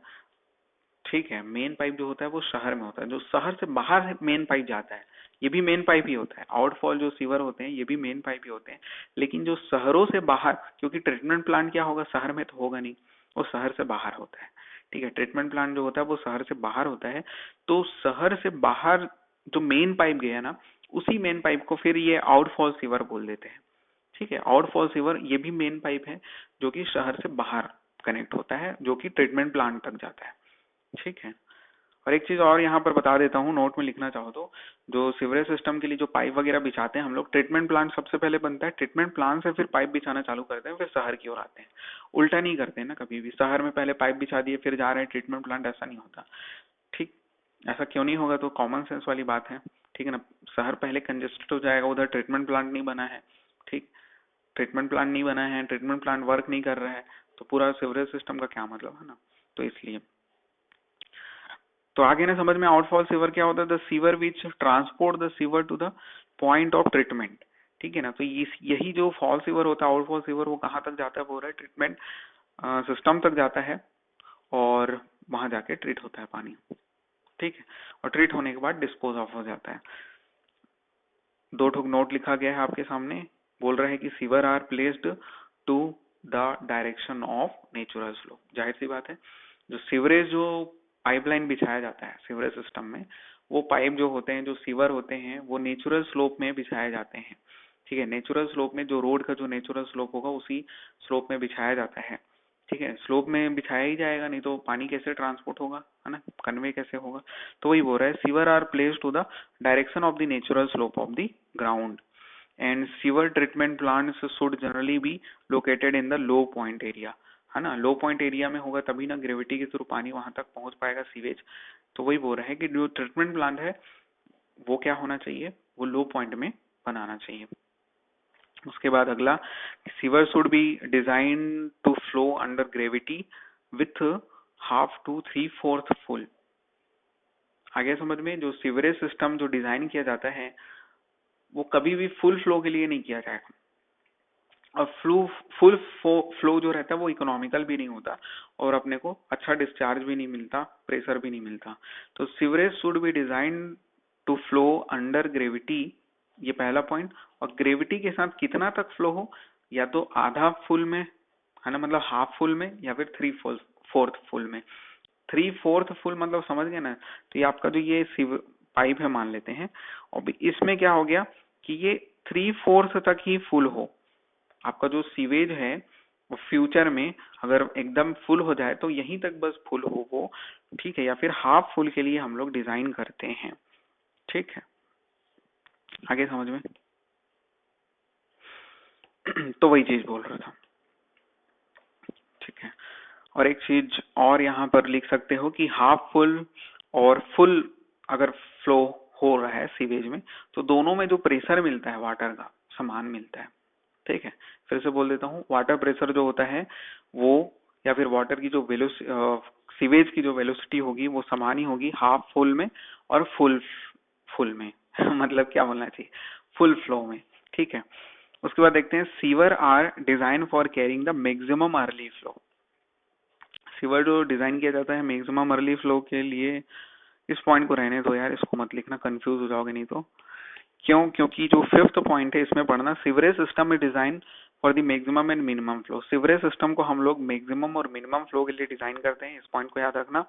ठीक है, मेन पाइप जो होता है वो शहर में होता है, जो शहर से बाहर मेन पाइप जाता है ये भी मेन पाइप ही होता है। आउटफॉल जो सीवर होते हैं ये भी मेन पाइप ही होते हैं, लेकिन जो शहरों से बाहर, क्योंकि ट्रीटमेंट प्लांट क्या होगा, शहर में तो होगा नहीं, वो शहर से बाहर होता है, ठीक है। ट्रीटमेंट प्लांट जो होता है वो शहर से बाहर होता है, तो शहर से बाहर जो मेन पाइप गया ना, उसी मेन पाइप को फिर ये आउटफॉल सीवर बोल देते हैं, ठीक है। आउटफॉल सीवर ये भी मेन पाइप है जो कि शहर से बाहर कनेक्ट होता है, जो कि ट्रीटमेंट प्लांट तक जाता है, ठीक है। और एक चीज और यहाँ पर बता देता हूँ, नोट में लिखना चाहो तो, जो सीवरेज सिस्टम के लिए जो पाइप वगैरह बिछाते हैं हम लोग, ट्रीटमेंट प्लांट सबसे पहले बनता है, ट्रीटमेंट प्लांट से फिर पाइप बिछाना चालू करते हैं, फिर शहर की ओर आते हैं। उल्टा नहीं करते हैं ना कभी भी, शहर में पहले पाइप बिछा दिए फिर जा रहे हैं ट्रीटमेंट प्लांट, ऐसा नहीं होता, ठीक। ऐसा क्यों नहीं होगा, तो कॉमन सेंस वाली बात है, ठीक है ना। शहर पहले कंजेस्टेड हो जाएगा, उधर ट्रीटमेंट प्लांट नहीं बना है, ठीक। ट्रीटमेंट प्लांट नहीं बना है, ट्रीटमेंट प्लांट वर्क नहीं कर रहा है, तो पूरा सीवरेज सिस्टम का क्या मतलब है ना, तो इसलिए तो आगे ना समझ में, आउटफॉल सीवर क्या होता है? The sewer which transport the sewer to the point of treatment. ठीक है ना, तो यही जो फॉल सीवर होता है, आउटफॉल सीवर, वो कहाँ तक जाता है? वो रहा है ट्रीटमेंट सिस्टम तक जाता है और वहां जाके ट्रीट होता है पानी। ठीक है, और ट्रीट होने के बाद डिस्पोज ऑफ हो जाता है। दो ठोक नोट लिखा गया है आपके सामने, बोल रहा है कि sewer are placed to the direction of natural flow. जाहिर सी बात है, जो सीवरेज जो पाइपलाइन बिछाया जाता है सीवरेज सिस्टम में, वो पाइप जो होते हैं, जो सीवर होते हैं, वो नेचुरल स्लोप में बिछाए जाते हैं। ठीक है, नेचुरल स्लोप में, जो रोड का जो नेचुरल स्लोप होगा उसी स्लोप में बिछाया जाता है। ठीक है, स्लोप में बिछाया ही जाएगा, नहीं तो पानी कैसे ट्रांसपोर्ट होगा, है ना, कन्वे कैसे होगा? तो वही बोल रहा है, sewer are placed to the direction of the natural slope of the ground and sewer treatment plants should generally be located in the low point area. है ना, लो पॉइंट एरिया में होगा तभी ना ग्रेविटी के थ्रू पानी वहां तक पहुंच पाएगा, सीवेज। तो वही बोल रहे हैं कि जो ट्रीटमेंट प्लांट है वो क्या होना चाहिए? वो लो पॉइंट में बनाना चाहिए। उसके बाद अगला, sewer should be design to flow under gravity with half to three fourth full. आगे समझ में, जो सीवरेज सिस्टम जो डिजाइन किया जाता है वो कभी भी फुल फ्लो के लिए नहीं किया जाएगा, और फुल फ्लो जो रहता है वो इकोनॉमिकल भी नहीं होता और अपने को अच्छा डिस्चार्ज भी नहीं मिलता, प्रेशर भी नहीं मिलता। तो sewerage should be design to flow under gravity, ये पहला पॉइंट। और ग्रेविटी के साथ कितना तक फ्लो हो, या तो आधा फुल में, है ना, मतलब हाफ फुल में, या फिर थ्री फोर्थ फुल में। थ्री फोर्थ फुल मतलब समझ गए ना? तो ये आपका जो ये पाइप है मान लेते हैं, और इसमें क्या हो गया कि ये थ्री फोर्थ तक ही फुल हो। आपका जो सीवेज है वो फ्यूचर में अगर एकदम फुल हो जाए तो यहीं तक बस फुल हो वो, ठीक है, या फिर हाफ फुल के लिए हम लोग डिजाइन करते हैं। ठीक है, आगे समझ में? तो वही चीज बोल रहा था। ठीक है, और एक चीज और यहाँ पर लिख सकते हो कि हाफ फुल और फुल अगर फ्लो हो रहा है सीवेज में, तो दोनों में जो प्रेशर मिलता है वाटर का समान मिलता है। ठीक है, फिर से बोल देता हूँ, वाटर प्रेशर जो होता है वो, या फिर वाटर की जो सीवेज की जो वेलोसिटी होगी वो समान ही होगी हाफ फुल में और फुल फुल में। मतलब क्या बोलना चाहिए, फुल फ्लो में। ठीक है, उसके बाद देखते हैं, sewer are design for carrying the maximum hourly flow. Sewer जो डिजाइन किया जाता है मैक्सिमम अर्ली फ्लो के लिए, इस पॉइंट को रहने दो यार, इसको मत लिखना, कंफ्यूज हो जाओगे नहीं तो। क्यों? क्योंकि जो फिफ्थ पॉइंट है इसमें पढ़ना, सीवरेज सिस्टम में design for the maximum and minimum flow. Sewerage system को हम लोग मैक्सिमम और मिनिमम फ्लो के लिए डिजाइन करते हैं, इस पॉइंट को याद रखना।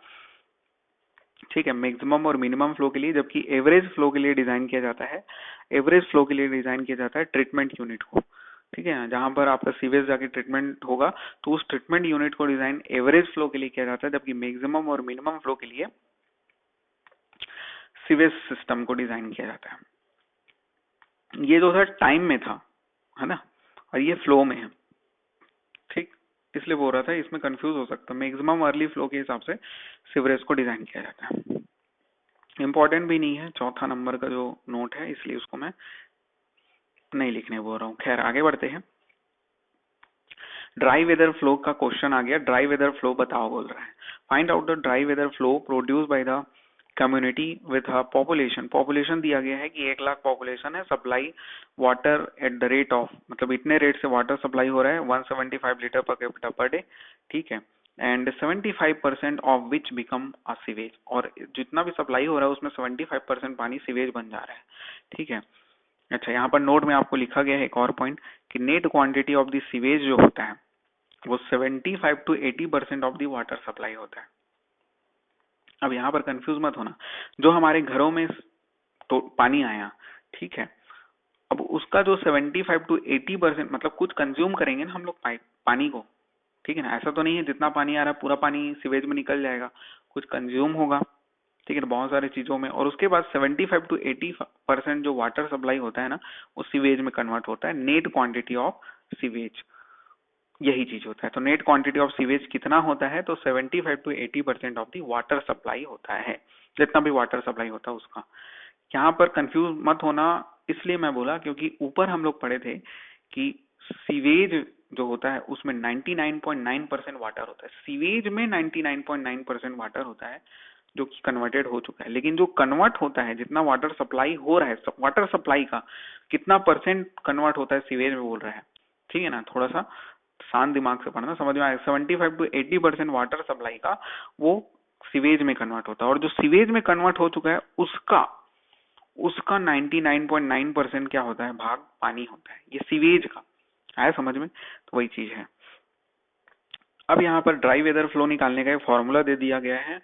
ठीक है, मैक्सिमम और मिनिमम फ्लो के लिए, जबकि एवरेज फ्लो के लिए डिजाइन किया जाता है, एवरेज फ्लो के लिए डिजाइन किया जाता है ट्रीटमेंट यूनिट को। ठीक है, जहां पर आपका सीवेज जाके ट्रीटमेंट होगा तो उस ट्रीटमेंट यूनिट को डिजाइन एवरेज फ्लो के लिए किया जाता है, जबकि मैक्सिमम और मिनिमम फ्लो के लिए सीवेज सिस्टम को डिजाइन किया जाता है। ये जो था टाइम में था, है ना, और ये फ्लो में है। ठीक, इसलिए बोल रहा था इसमें कंफ्यूज हो सकता है। मैक्सिमम अर्ली फ्लो के हिसाब से सीवरेज को डिजाइन किया जाता है। इंपॉर्टेंट भी नहीं है, चौथा नंबर का जो नोट है, इसलिए उसको मैं नहीं लिखने बोल रहा हूँ। खैर आगे बढ़ते हैं। ड्राई वेदर फ्लो का क्वेश्चन आ गया, ड्राई वेदर फ्लो बताओ बोल रहा है। Find out the dry weather flow produce by the community with population. Population दिया गया है कि 1 लाख पॉपुलेशन है, supply water at the rate of, मतलब इतने रेट से वाटर सप्लाई हो रहा है 175 litre per capita per day. ठीक है, and 75% of which become a sewage, और जितना भी सप्लाई हो रहा है उसमें 75% पानी सीवेज बन जा रहा है। ठीक है, अच्छा, यहाँ पर नोट में आपको लिखा गया है एक और पॉइंट कि net quantity of the sewage जो होता है वो 75 to 80% of the water supply होता है। अब यहाँ पर कंफ्यूज मत होना, जो हमारे घरों में तो पानी आया, ठीक है, अब उसका जो 75 to 80%, मतलब कुछ कंज्यूम करेंगे ना हम लोग पानी को। ठीक है ना, ऐसा तो नहीं है जितना पानी आ रहा है पूरा पानी सीवेज में निकल जाएगा, कुछ कंज्यूम होगा। ठीक है, तो बहुत सारी चीजों में, और उसके बाद 75 to 80% जो वाटर सप्लाई होता है ना, वो सीवेज में कन्वर्ट होता है, नेट क्वांटिटी ऑफ सीवेज, यही चीज होता है। तो नेट क्वांटिटी ऑफ सीवेज कितना होता है? तो 75 to 80% of the water supply होता है, जितना भी वाटर सप्लाई होता है उसका। यहाँ पर कंफ्यूज मत होना, इसलिए मैं बोला क्योंकि ऊपर हम लोग पढ़े थे कि सीवेज जो होता है उसमें 99.9% वाटर होता है, सीवेज में 99.9% वाटर होता है, जो कि कन्वर्टेड हो चुका है। लेकिन जो कन्वर्ट होता है, जितना वाटर सप्लाई हो रहा है, वाटर सप्लाई का कितना परसेंट कन्वर्ट होता है सीवेज में बोल रहा है, ठीक है ना। थोड़ा सा शांत दिमाग से पढ़ना, समझ में आएगा। 75 to 80% वाटर सप्लाई का वो सीवेज में कन्वर्ट होता है, और जो सीवेज में कन्वर्ट हो चुका है उसका उसका 99.9% क्या होता है, भाग पानी होता है। ये सीवेज का आया समझ में, तो वही चीज है। अब यहाँ पर ड्राई वेदर फ्लो निकालने का एक फॉर्मूला दे दिया गया है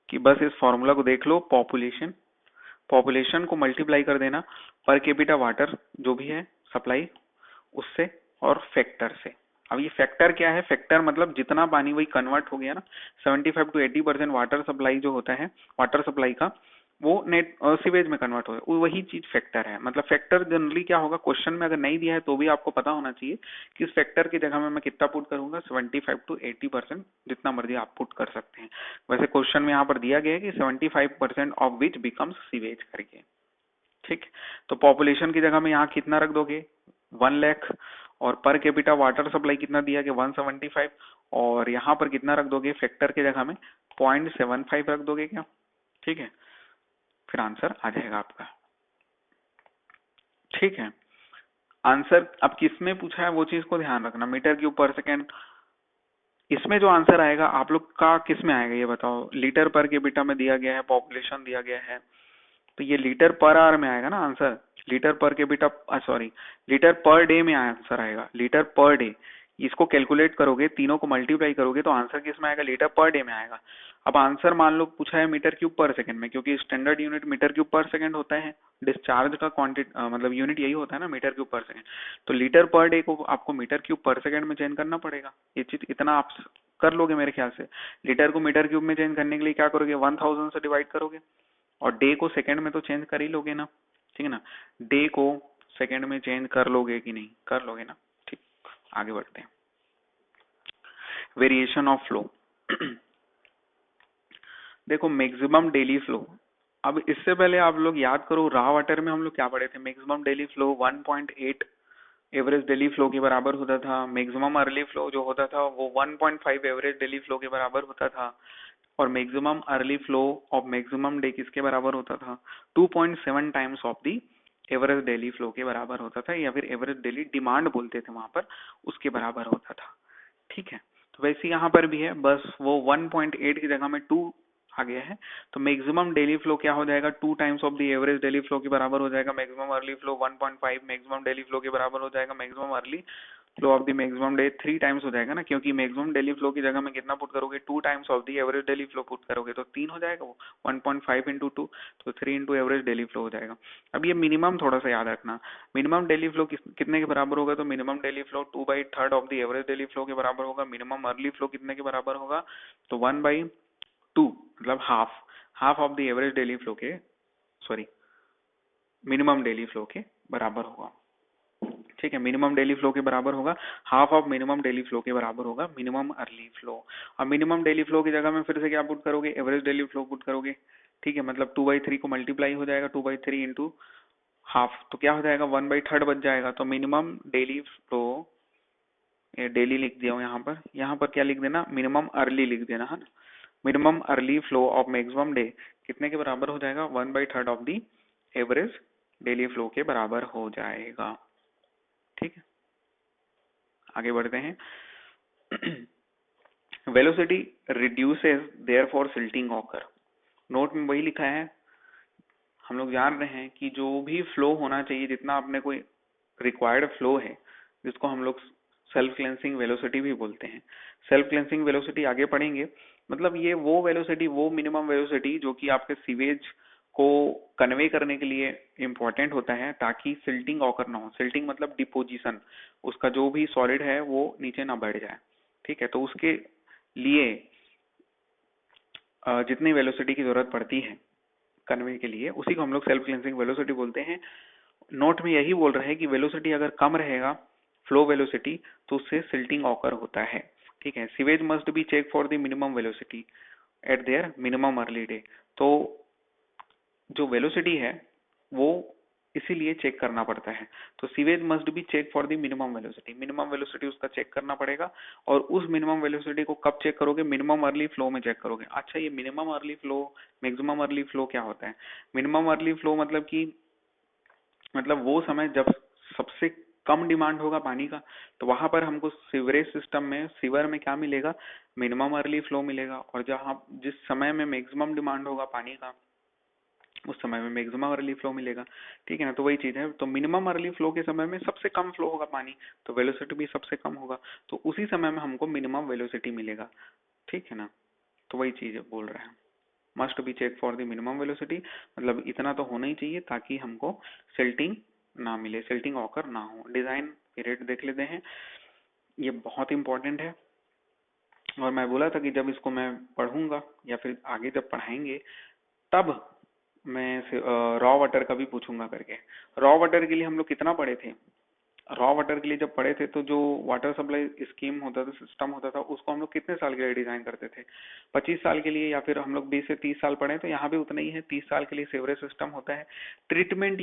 कि बस इस फॉर्मूला को देख लो। पॉपुलेशन, पॉपुलेशन को मल्टीप्लाई कर देना पर कैपिटा वाटर जो भी है सप्लाई उससे, और फैक्टर से। अब ये फैक्टर क्या है, फैक्टर मतलब जितना पानी वही कन्वर्ट हो गया ना। 75 to 80% वाटर सप्लाई जो होता है, वाटर सप्लाई का वो नेट सीवेज में कन्वर्ट हो गया, वो वही चीज फैक्टर है। मतलब फैक्टर जनरली क्या होगा, क्वेश्चन में अगर नहीं दिया है तो भी आपको पता होना चाहिए कि इस फैक्टर की जगह में मैं कितना पुट करूंगा, 75 to 80%, जितना मर्जी आप पुट कर सकते हैं। वैसे क्वेश्चन में यहाँ पर दिया गया है कि 75% ऑफ विच बिकम्स सीवेज करके, ठीक। तो पॉपुलेशन की जगह में यहाँ कितना रख दोगे, 1 लाख, और पर कैपिटा वाटर सप्लाई कितना दिया गया, 175, और यहाँ पर कितना रख दोगे फैक्टर की जगह में 0.75 रख दोगे क्या, ठीक है। फिर आंसर आ जाएगा आपका, ठीक है। आंसर अब किस में पूछा है वो चीज को ध्यान रखना, मीटर क्यूब पर सेकेंड। इसमें जो आंसर आएगा आप लोग का किस में आएगा ये बताओ। लीटर पर कैपिटा में दिया गया है, पॉपुलेशन दिया गया है, तो ये लीटर पर आवर में आएगा ना answer. Litre per capita, sorry, litre per day में आंसर आएगा, लीटर पर डे। इसको कैलकुलेट करोगे, तीनों को मल्टीप्लाई करोगे तो आंसर किस में आएगा, लीटर पर डे में आएगा। अब आंसर मान लो पूछा है मीटर क्यूब पर सेकंड में, क्योंकि स्टैंडर्ड यूनिट मीटर क्यूब पर सेकंड होता है। डिस्चार्ज का क्वांटिटी मतलब यूनिट यही होता है ना, मीटर क्यूब पर सेकंड। तो लीटर पर डे को आपको मीटर क्यूब पर सेकंड में चेंज करना पड़ेगा। ये चीज इतना आप कर लोगे मेरे ख्याल से। लीटर को मीटर क्यूब में चेंज करने के लिए क्या करोगे, 1000 से डिवाइड करोगे, और डे को सेकंड में तो चेंज कर ही लोगे ना, ठीक है ना। डे को सेकंड में चेंज कर लोगे कि नहीं, कर लोगे ना, ठीक। आगे बढ़ते हैं। वेरिएशन ऑफ फ्लो देखो, मैक्सिमम डेली फ्लो। अब इससे पहले आप लोग याद करो, रॉ वाटर में हम लोग क्या पढ़े थे, maximum daily flow 1.8 average daily flow के बराबर होता था। मैक्सिमम अर्ली फ्लो जो होता था वो 1.5 एवरेज डेली फ्लो के बराबर होता था। और maximum hourly flow of maximum day किसके बराबर होता था, 2.7 times of the average daily flow के बराबर होता था, या फिर एवरेज डेली डिमांड बोलते थे वहां पर, उसके बराबर होता था, ठीक है। तो वैसे यहाँ पर भी है, बस वो 1.8 की जगह में 2 आ गया है। तो मैक्सिमम डेली फ्लो क्या हो जाएगा, 2 times of the average daily flow के बराबर हो जाएगा। Maximum hourly flow 1.5 maximum daily flow के बराबर हो जाएगा। Maximum hourly flow of the maximum day 3 times हो जाएगा ना, क्योंकि मैक्सिमम डेली फ्लो की जगह में कितना पुट करोगे, 2 times of the average daily flow put करोगे तो 3 हो जाएगा वो, 1.5 इंटू 2, तो 3 इंटू एवरेज डेली फ्लो हो जाएगा। अब ये मिनिमम थोड़ा सा याद रखना, मिनिमम डेली फ्लो कितने के बराबर होगा, तो minimum daily flow 2/3 of the average daily flow के बराबर होगा। मिनिमम अर्ली फ्लो कितने के बराबर होगा, तो 1/2, मतलब half of the average daily flow के, सॉरी, मिनिमम डेली फ्लो के बराबर होगा, ठीक है। मिनिमम डेली फ्लो के बराबर होगा, half of minimum daily flow के बराबर होगा मिनिमम अर्ली फ्लो। अब मिनिमम डेली फ्लो की जगह में फिर से क्या पुट करोगे, एवरेज डेली फ्लो पुट करोगे, ठीक है। मतलब 2/3 को मल्टीप्लाई हो जाएगा, 2/3 इंटू हाफ, तो क्या हो जाएगा, 1/3 बच जाएगा। तो मिनिमम डेली फ्लो, डेली लिख दिया हूँ यहाँ पर क्या लिख देना, मिनिमम अर्ली लिख देना है ना। Minimum early flow of maximum day कितने के बराबर हो जाएगा, 1/3 of the average daily flow के बराबर हो जाएगा, ठीक है। आगे बढ़ते हैं। Velocity reduces therefore silting occur. Note में वही लिखा है, हम लोग जान रहे हैं कि जो भी फ्लो होना चाहिए, जितना अपने कोई रिक्वायर्ड फ्लो है, जिसको हम लोग सेल्फ क्लेंसिंग वेलोसिटी भी बोलते हैं। सेल्फ क्लेंसिंग वेलोसिटी आगे पढ़ेंगे, मतलब ये वो वेलोसिटी, वो मिनिमम वेलोसिटी जो कि आपके सीवेज को कन्वे करने के लिए इम्पोर्टेंट होता है, ताकि सिल्टिंग ऑकर ना हो। सिल्टिंग मतलब डिपोजिशन, उसका जो भी सॉलिड है वो नीचे ना बढ़ जाए, ठीक है। तो उसके लिए जितनी वेलोसिटी की जरूरत पड़ती है कन्वे के लिए, उसी को हम लोग सेल्फ क्लेंसिंग वेलोसिटी बोलते हैं। नोट में यही बोल रहे हैं कि वेलोसिटी अगर कम रहेगा, फ्लो वेलोसिटी, तो उससे सिल्टिंग ऑकर होता है, ठीक है। Sewage must be check for the minimum velocity at their minimum hourly day. तो जो वेलोसिटी है वो इसीलिए चेक करना पड़ता है। तो sewage must be check for the minimum velocity उसका चेक करना पड़ेगा। और उस मिनिमम वेलोसिटी को कब चेक करोगे? मिनिमम अर्ली फ्लो में चेक करोगे। अच्छा, ये minimum early flow, maximum hourly flow क्या होता है? मिनिमम अर्ली फ्लो मतलब कि मतलब वो समय जब सबसे कम डिमांड होगा पानी का, तो वहां पर हमको सीवरेज सिस्टम में, सीवर में क्या मिलेगा? मिनिमम अर्ली फ्लो मिलेगा। और जहां जिस समय में मैक्सिमम डिमांड होगा पानी का, उस समय में मैक्सिमम अर्ली फ्लो मिलेगा। ठीक है ना? तो वही चीज है। तो मिनिमम अर्ली फ्लो के समय में सबसे कम फ्लो होगा पानी, तो वेलोसिटी भी सबसे कम होगा, तो उसी समय में हमको मिनिमम वेलोसिटी मिलेगा। ठीक है ना? तो वही चीज बोल रहे हैं, must be check for the minimum velocity, मतलब इतना तो होना ही चाहिए ताकि हमको सिल्टिंग ना मिले, सिल्टिंग ऑकर ना हो। डिजाइन पीरियड देख लेते हैं, ये बहुत इंपॉर्टेंट है। और मैं बोला था कि जब इसको मैं पढ़ूंगा या फिर आगे जब पढ़ाएंगे, तब मैं रॉ वाटर का भी पूछूंगा करके। रॉ वाटर के लिए हम लोग कितना पढ़े थे? रॉ वाटर के लिए जब पढ़े थे तो जो वाटर सप्लाई स्कीम होता था, सिस्टम होता था, उसको हम लोग कितने साल के लिए डिजाइन करते थे? 25 साल के लिए, या फिर हम लोग 20 से 30 साल पढ़े, तो यहाँ भी उतना ही है, 30 साल के लिए सीवरेज सिस्टम होता है। ट्रीटमेंट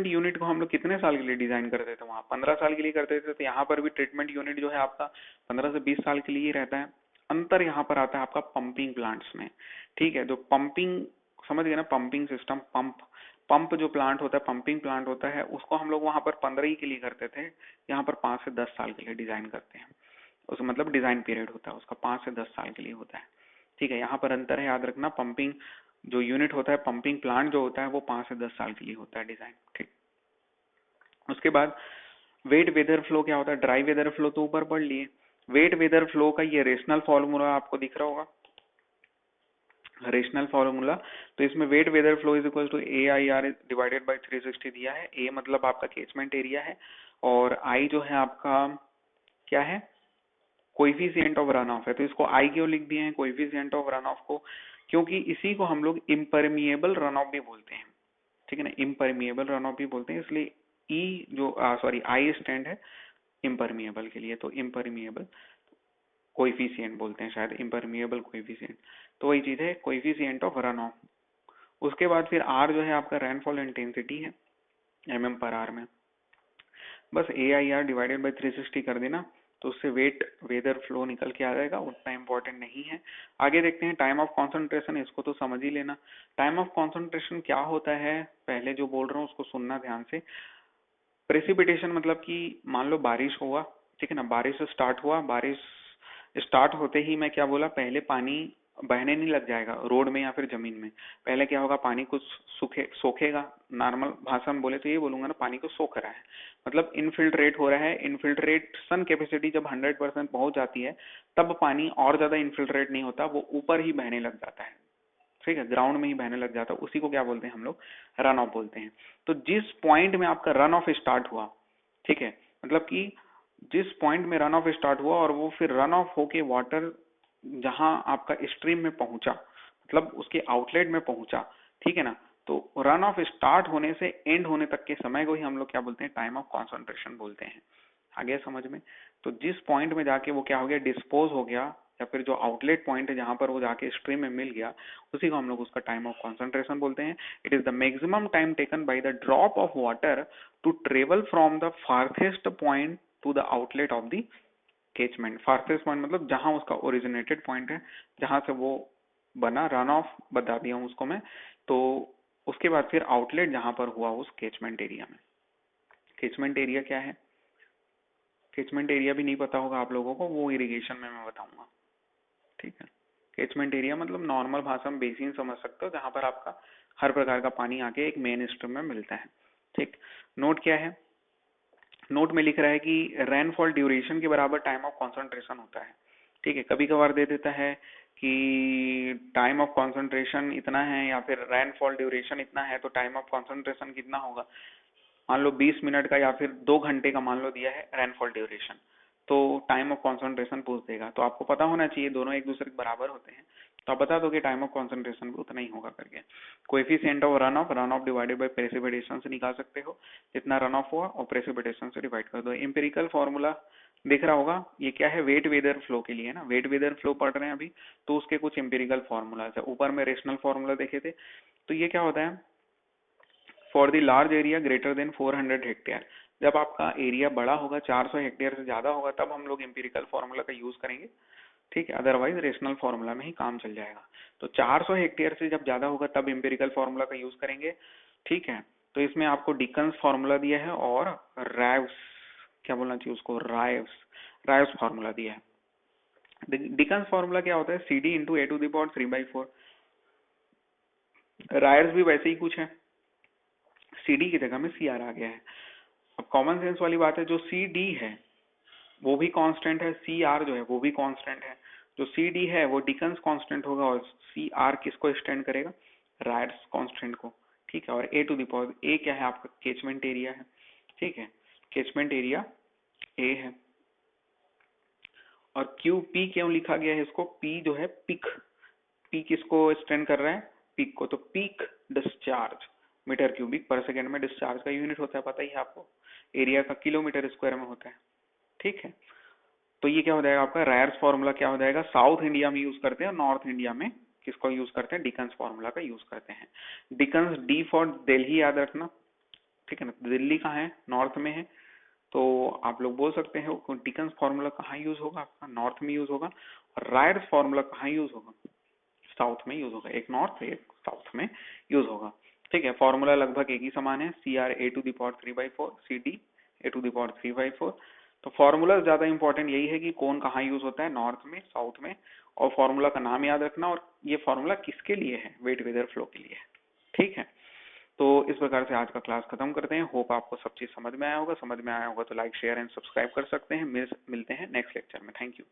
यूनिट को हम लोग कितने साल के लिए डिजाइन करते थे? वहां 15 साल के लिए करते थे। तो यहाँ पर भी ट्रीटमेंट यूनिट जो है आपका 15 से 20 साल के लिए ही रहता है। अंतर यहाँ पर आता है आपका पंपिंग प्लांट्स में। ठीक है? जो पंपिंग, समझ गए ना? पंपिंग सिस्टम, पंप जो प्लांट होता है, पंपिंग प्लांट होता है, उसको हम लोग वहां पर 15 ही के लिए करते थे। यहाँ पर 5 से 10 साल के लिए डिजाइन करते हैं। उस मतलब डिजाइन पीरियड होता है उसका 5 से 10 साल के लिए होता है। ठीक है? यहाँ पर अंतर है, याद रखना। पंपिंग जो यूनिट होता है, पंपिंग प्लांट जो होता है, वो 5 से 10 साल के लिए होता है डिजाइन। ठीक। उसके बाद वेट वेदर फ्लो क्या होता है? ड्राई वेदर फ्लो तो ऊपर पढ़ लिए। वेट वेदर फ्लो का ये रेशनल फॉर्मूला आपको दिख रहा होगा, रेशनल फॉर्मूला। तो इसमें wet weather flow is equal to A I R divided by 360 दिया है। ए मतलब आपका केचमेंट एरिया है, और आई जो है आपका क्या है? कोइफिशिएंट ऑफ रन ऑफ है। तो इसको आई क्यों लिख दिए हैं कोइफिशिएंट ऑफ रन ऑफ को? क्योंकि इसी को हम लोग इम्परमिएबल रन ऑफ भी बोलते हैं। ठीक है ना? इम्परमिएबल रन ऑफ भी बोलते हैं, इसलिए ई जो सॉरी आई स्टैंड है इम्परमिएबल के लिए, तो इम्परमिएबल कोइफिशिएंट बोलते हैं शायद, इम्परमिएबल कोइफिशिएंट। तो वही चीज है, कोइफिशिएंट ऑफ रन ऑफ। उसके बाद फिर आर जो है आपका रेनफॉल इंटेंसिटी है एमएम पर आर में। बस ए आई आर डिवाइडेड बाई 360 कर देना, तो उससे वेट वेदर फ्लो निकल के आ जाएगा, उतना इंपॉर्टेंट नहीं है। आगे देखते हैं टाइम ऑफ कॉन्सेंट्रेशन, इसको तो समझ ही लेना। टाइम ऑफ कॉन्सेंट्रेशन क्या होता है, पहले जो बोल रहा हूँ उसको सुनना ध्यान से। प्रेसिपिटेशन मतलब कि मान लो बारिश हुआ, ठीक है ना? बारिश स्टार्ट हुआ, बारिश स्टार्ट होते ही मैं क्या बोला, पहले पानी बहने नहीं लग जाएगा रोड में या फिर जमीन में। पहले क्या होगा, पानी कुछ सोखेगा। नॉर्मल भाषा में बोले तो ये बोलूंगा ना, पानी को सोख रहा है, मतलब इनफिल्ट्रेट हो रहा है। इनफिल्ट्रेशन कैपेसिटी जब 100% पहुंच जाती है, तब पानी और ज्यादा इनफिल्ट्रेट नहीं होता, वो ऊपर ही बहने लग जाता है। ठीक है? ग्राउंड में ही बहने लग जाता है, उसी को क्या बोलते हैं हम लोग? रन ऑफ बोलते हैं। तो जिस पॉइंट में आपका रन ऑफ स्टार्ट हुआ, ठीक है, मतलब कि जिस पॉइंट में रन ऑफ स्टार्ट हुआ और वो फिर रन ऑफ होके वाटर जहां आपका स्ट्रीम में पहुंचा, मतलब उसके आउटलेट में पहुंचा, ठीक है ना? तो रन ऑफ स्टार्ट होने से एंड होने तक के समय को ही हम लोग क्या बोलते हैं? टाइम ऑफ कॉन्सेंट्रेशन बोलते हैं। आ गया समझ में? तो जिस पॉइंट में जाके वो क्या हो गया, डिस्पोज हो गया, या फिर जो आउटलेट पॉइंट है जहां पर वो जाके स्ट्रीम में मिल गया, उसी को हम लोग उसका टाइम ऑफ कॉन्सेंट्रेशन बोलते हैं। It is the maximum time taken by the drop of water to travel from the farthest point to the outlet of the catchment. Farthest point मतलब जहां उसका ओरिजिनेटेड पॉइंट है, जहां से वो बना, रन ऑफ बता दिया हूं उसको मैं। तो उसके बाद फिर आउटलेट जहां पर हुआ उस केचमेंट एरिया में। केचमेंट एरिया क्या है? केचमेंट एरिया भी नहीं पता होगा आप लोगों को, वो इरिगेशन में मैं बताऊंगा। ठीक है? केचमेंट एरिया मतलब नॉर्मल भाषा में बेसिन समझ सकते हो, जहां पर आपका हर प्रकार का पानी आके एक मेन स्ट्रीम में मिलता है। ठीक। नोट क्या है? नोट में लिख रहा है कि रेनफॉल ड्यूरेशन के बराबर टाइम ऑफ कॉन्सेंट्रेशन होता है। ठीक है? कभी कभार दे देता है कि टाइम ऑफ कॉन्सेंट्रेशन इतना है, या फिर रेनफॉल ड्यूरेशन इतना है, तो टाइम ऑफ कॉन्सेंट्रेशन कितना होगा? मान लो 20 मिनट का या फिर 2 घंटे का मान लो दिया है रेनफॉल ड्यूरेशन, तो टाइम ऑफ कॉन्सेंट्रेशन पूछ देगा। तो आपको पता होना चाहिए दोनों एक दूसरे के बराबर होते हैं, तो आप बता दो कि टाइम ऑफ कॉन्सेंट्रेशन भी उतना ही होगा करके। Coefficient of run of divided by precipitation से निकाल सकते हो, जितना रन ऑफ हुआ और प्रेसिपिटेशन से डिवाइड कर दो। एम्पिरिकल फॉर्मूला दिख रहा होगा, ये क्या है? वेट वेदर फ्लो के लिए ना, वेट वेदर फ्लो पढ़ रहे हैं अभी, तो उसके कुछ एम्पिरिकल फॉर्मूलाज है। ऊपर में रेशनल फॉर्मूला देखे थे, तो ये क्या होता है? For the large area greater than 400 hectare, जब आपका एरिया बड़ा होगा, 400 हेक्टेयर से ज्यादा होगा, तब हम लोग एम्पिरिकल फॉर्मूला का यूज करेंगे, ठीक है, अदरवाइज रेशनल फॉर्मूला में ही काम चल जाएगा। तो 400 हेक्टेयर से जब ज्यादा होगा तब एम्पिरिकल फॉर्मूला का यूज करेंगे, ठीक है। तो इसमें आपको डिकन्स फॉर्मूला दिया है और राइव्स, क्या बोलना चाहिए उसको, राइव्स फॉर्मूला दिया है। डिकन्स फॉर्मूला क्या होता है, C D into A to the power 3/4। Ryves भी वैसे ही कुछ है, सी डी की जगह में सी आर आ गया है। अब कॉमन सेंस वाली बात है, जो सी डी है वो भी कांस्टेंट है, सी आर जो है वो भी कांस्टेंट है। जो सी डी है वो डिकन्स कांस्टेंट होगा और सी आर किसको स्टैंड करेगा, रायर्स कांस्टेंट को, ठीक है। और ए टू द पावर, ए क्या है आपका, केचमेंट एरिया है, ठीक है, केचमेंट एरिया ए है। और क्यू पी क्यों लिखा गया है इसको, पी जो है पिक, पी किसको स्टैंड कर रहा है, पीक को। तो पीक डिस्चार्ज मीटर क्यूबिक पर सेकेंड में, डिस्चार्ज का यूनिट होता है पता ही है आपको, एरिया का किलोमीटर स्क्वायर में होता है, ठीक है। तो ये क्या हो जाएगा आपका, रायर्स फॉर्मूला क्या हो जाएगा, साउथ इंडिया में यूज करते हैं और नॉर्थ इंडिया में किसको यूज करते हैं, डिकन्स फॉर्मूला का यूज करते हैं। डिकन्स, डी फॉर दिल्ली याद रखना, ठीक है ना, दिल्ली कहाँ है, नॉर्थ में है। तो आप लोग बोल सकते हैं डिकन्स फॉर्मूला कहाँ यूज होगा आपका, नॉर्थ में यूज होगा। और रायर्स फॉर्मूला कहाँ यूज होगा, साउथ में यूज होगा, एक नॉर्थ एक साउथ में यूज होगा, ठीक है। फॉर्मूला लगभग एक ही समान है, C R A to the power 3/4, C D A to the power 3/4। तो फॉर्मूला ज्यादा इंपॉर्टेंट यही है कि कौन कहाँ यूज होता है, नॉर्थ में, साउथ में, और फॉर्मूला का नाम याद रखना, और ये फॉर्मूला किसके लिए है, वेट वेदर फ्लो के लिए है, ठीक है। तो इस प्रकार से आज का क्लास खत्म करते हैं। होप आपको सब चीज समझ में आया होगा, समझ में आया होगा तो लाइक शेयर एंड सब्सक्राइब कर सकते हैं। मिलते हैं नेक्स्ट लेक्चर में। Thank you.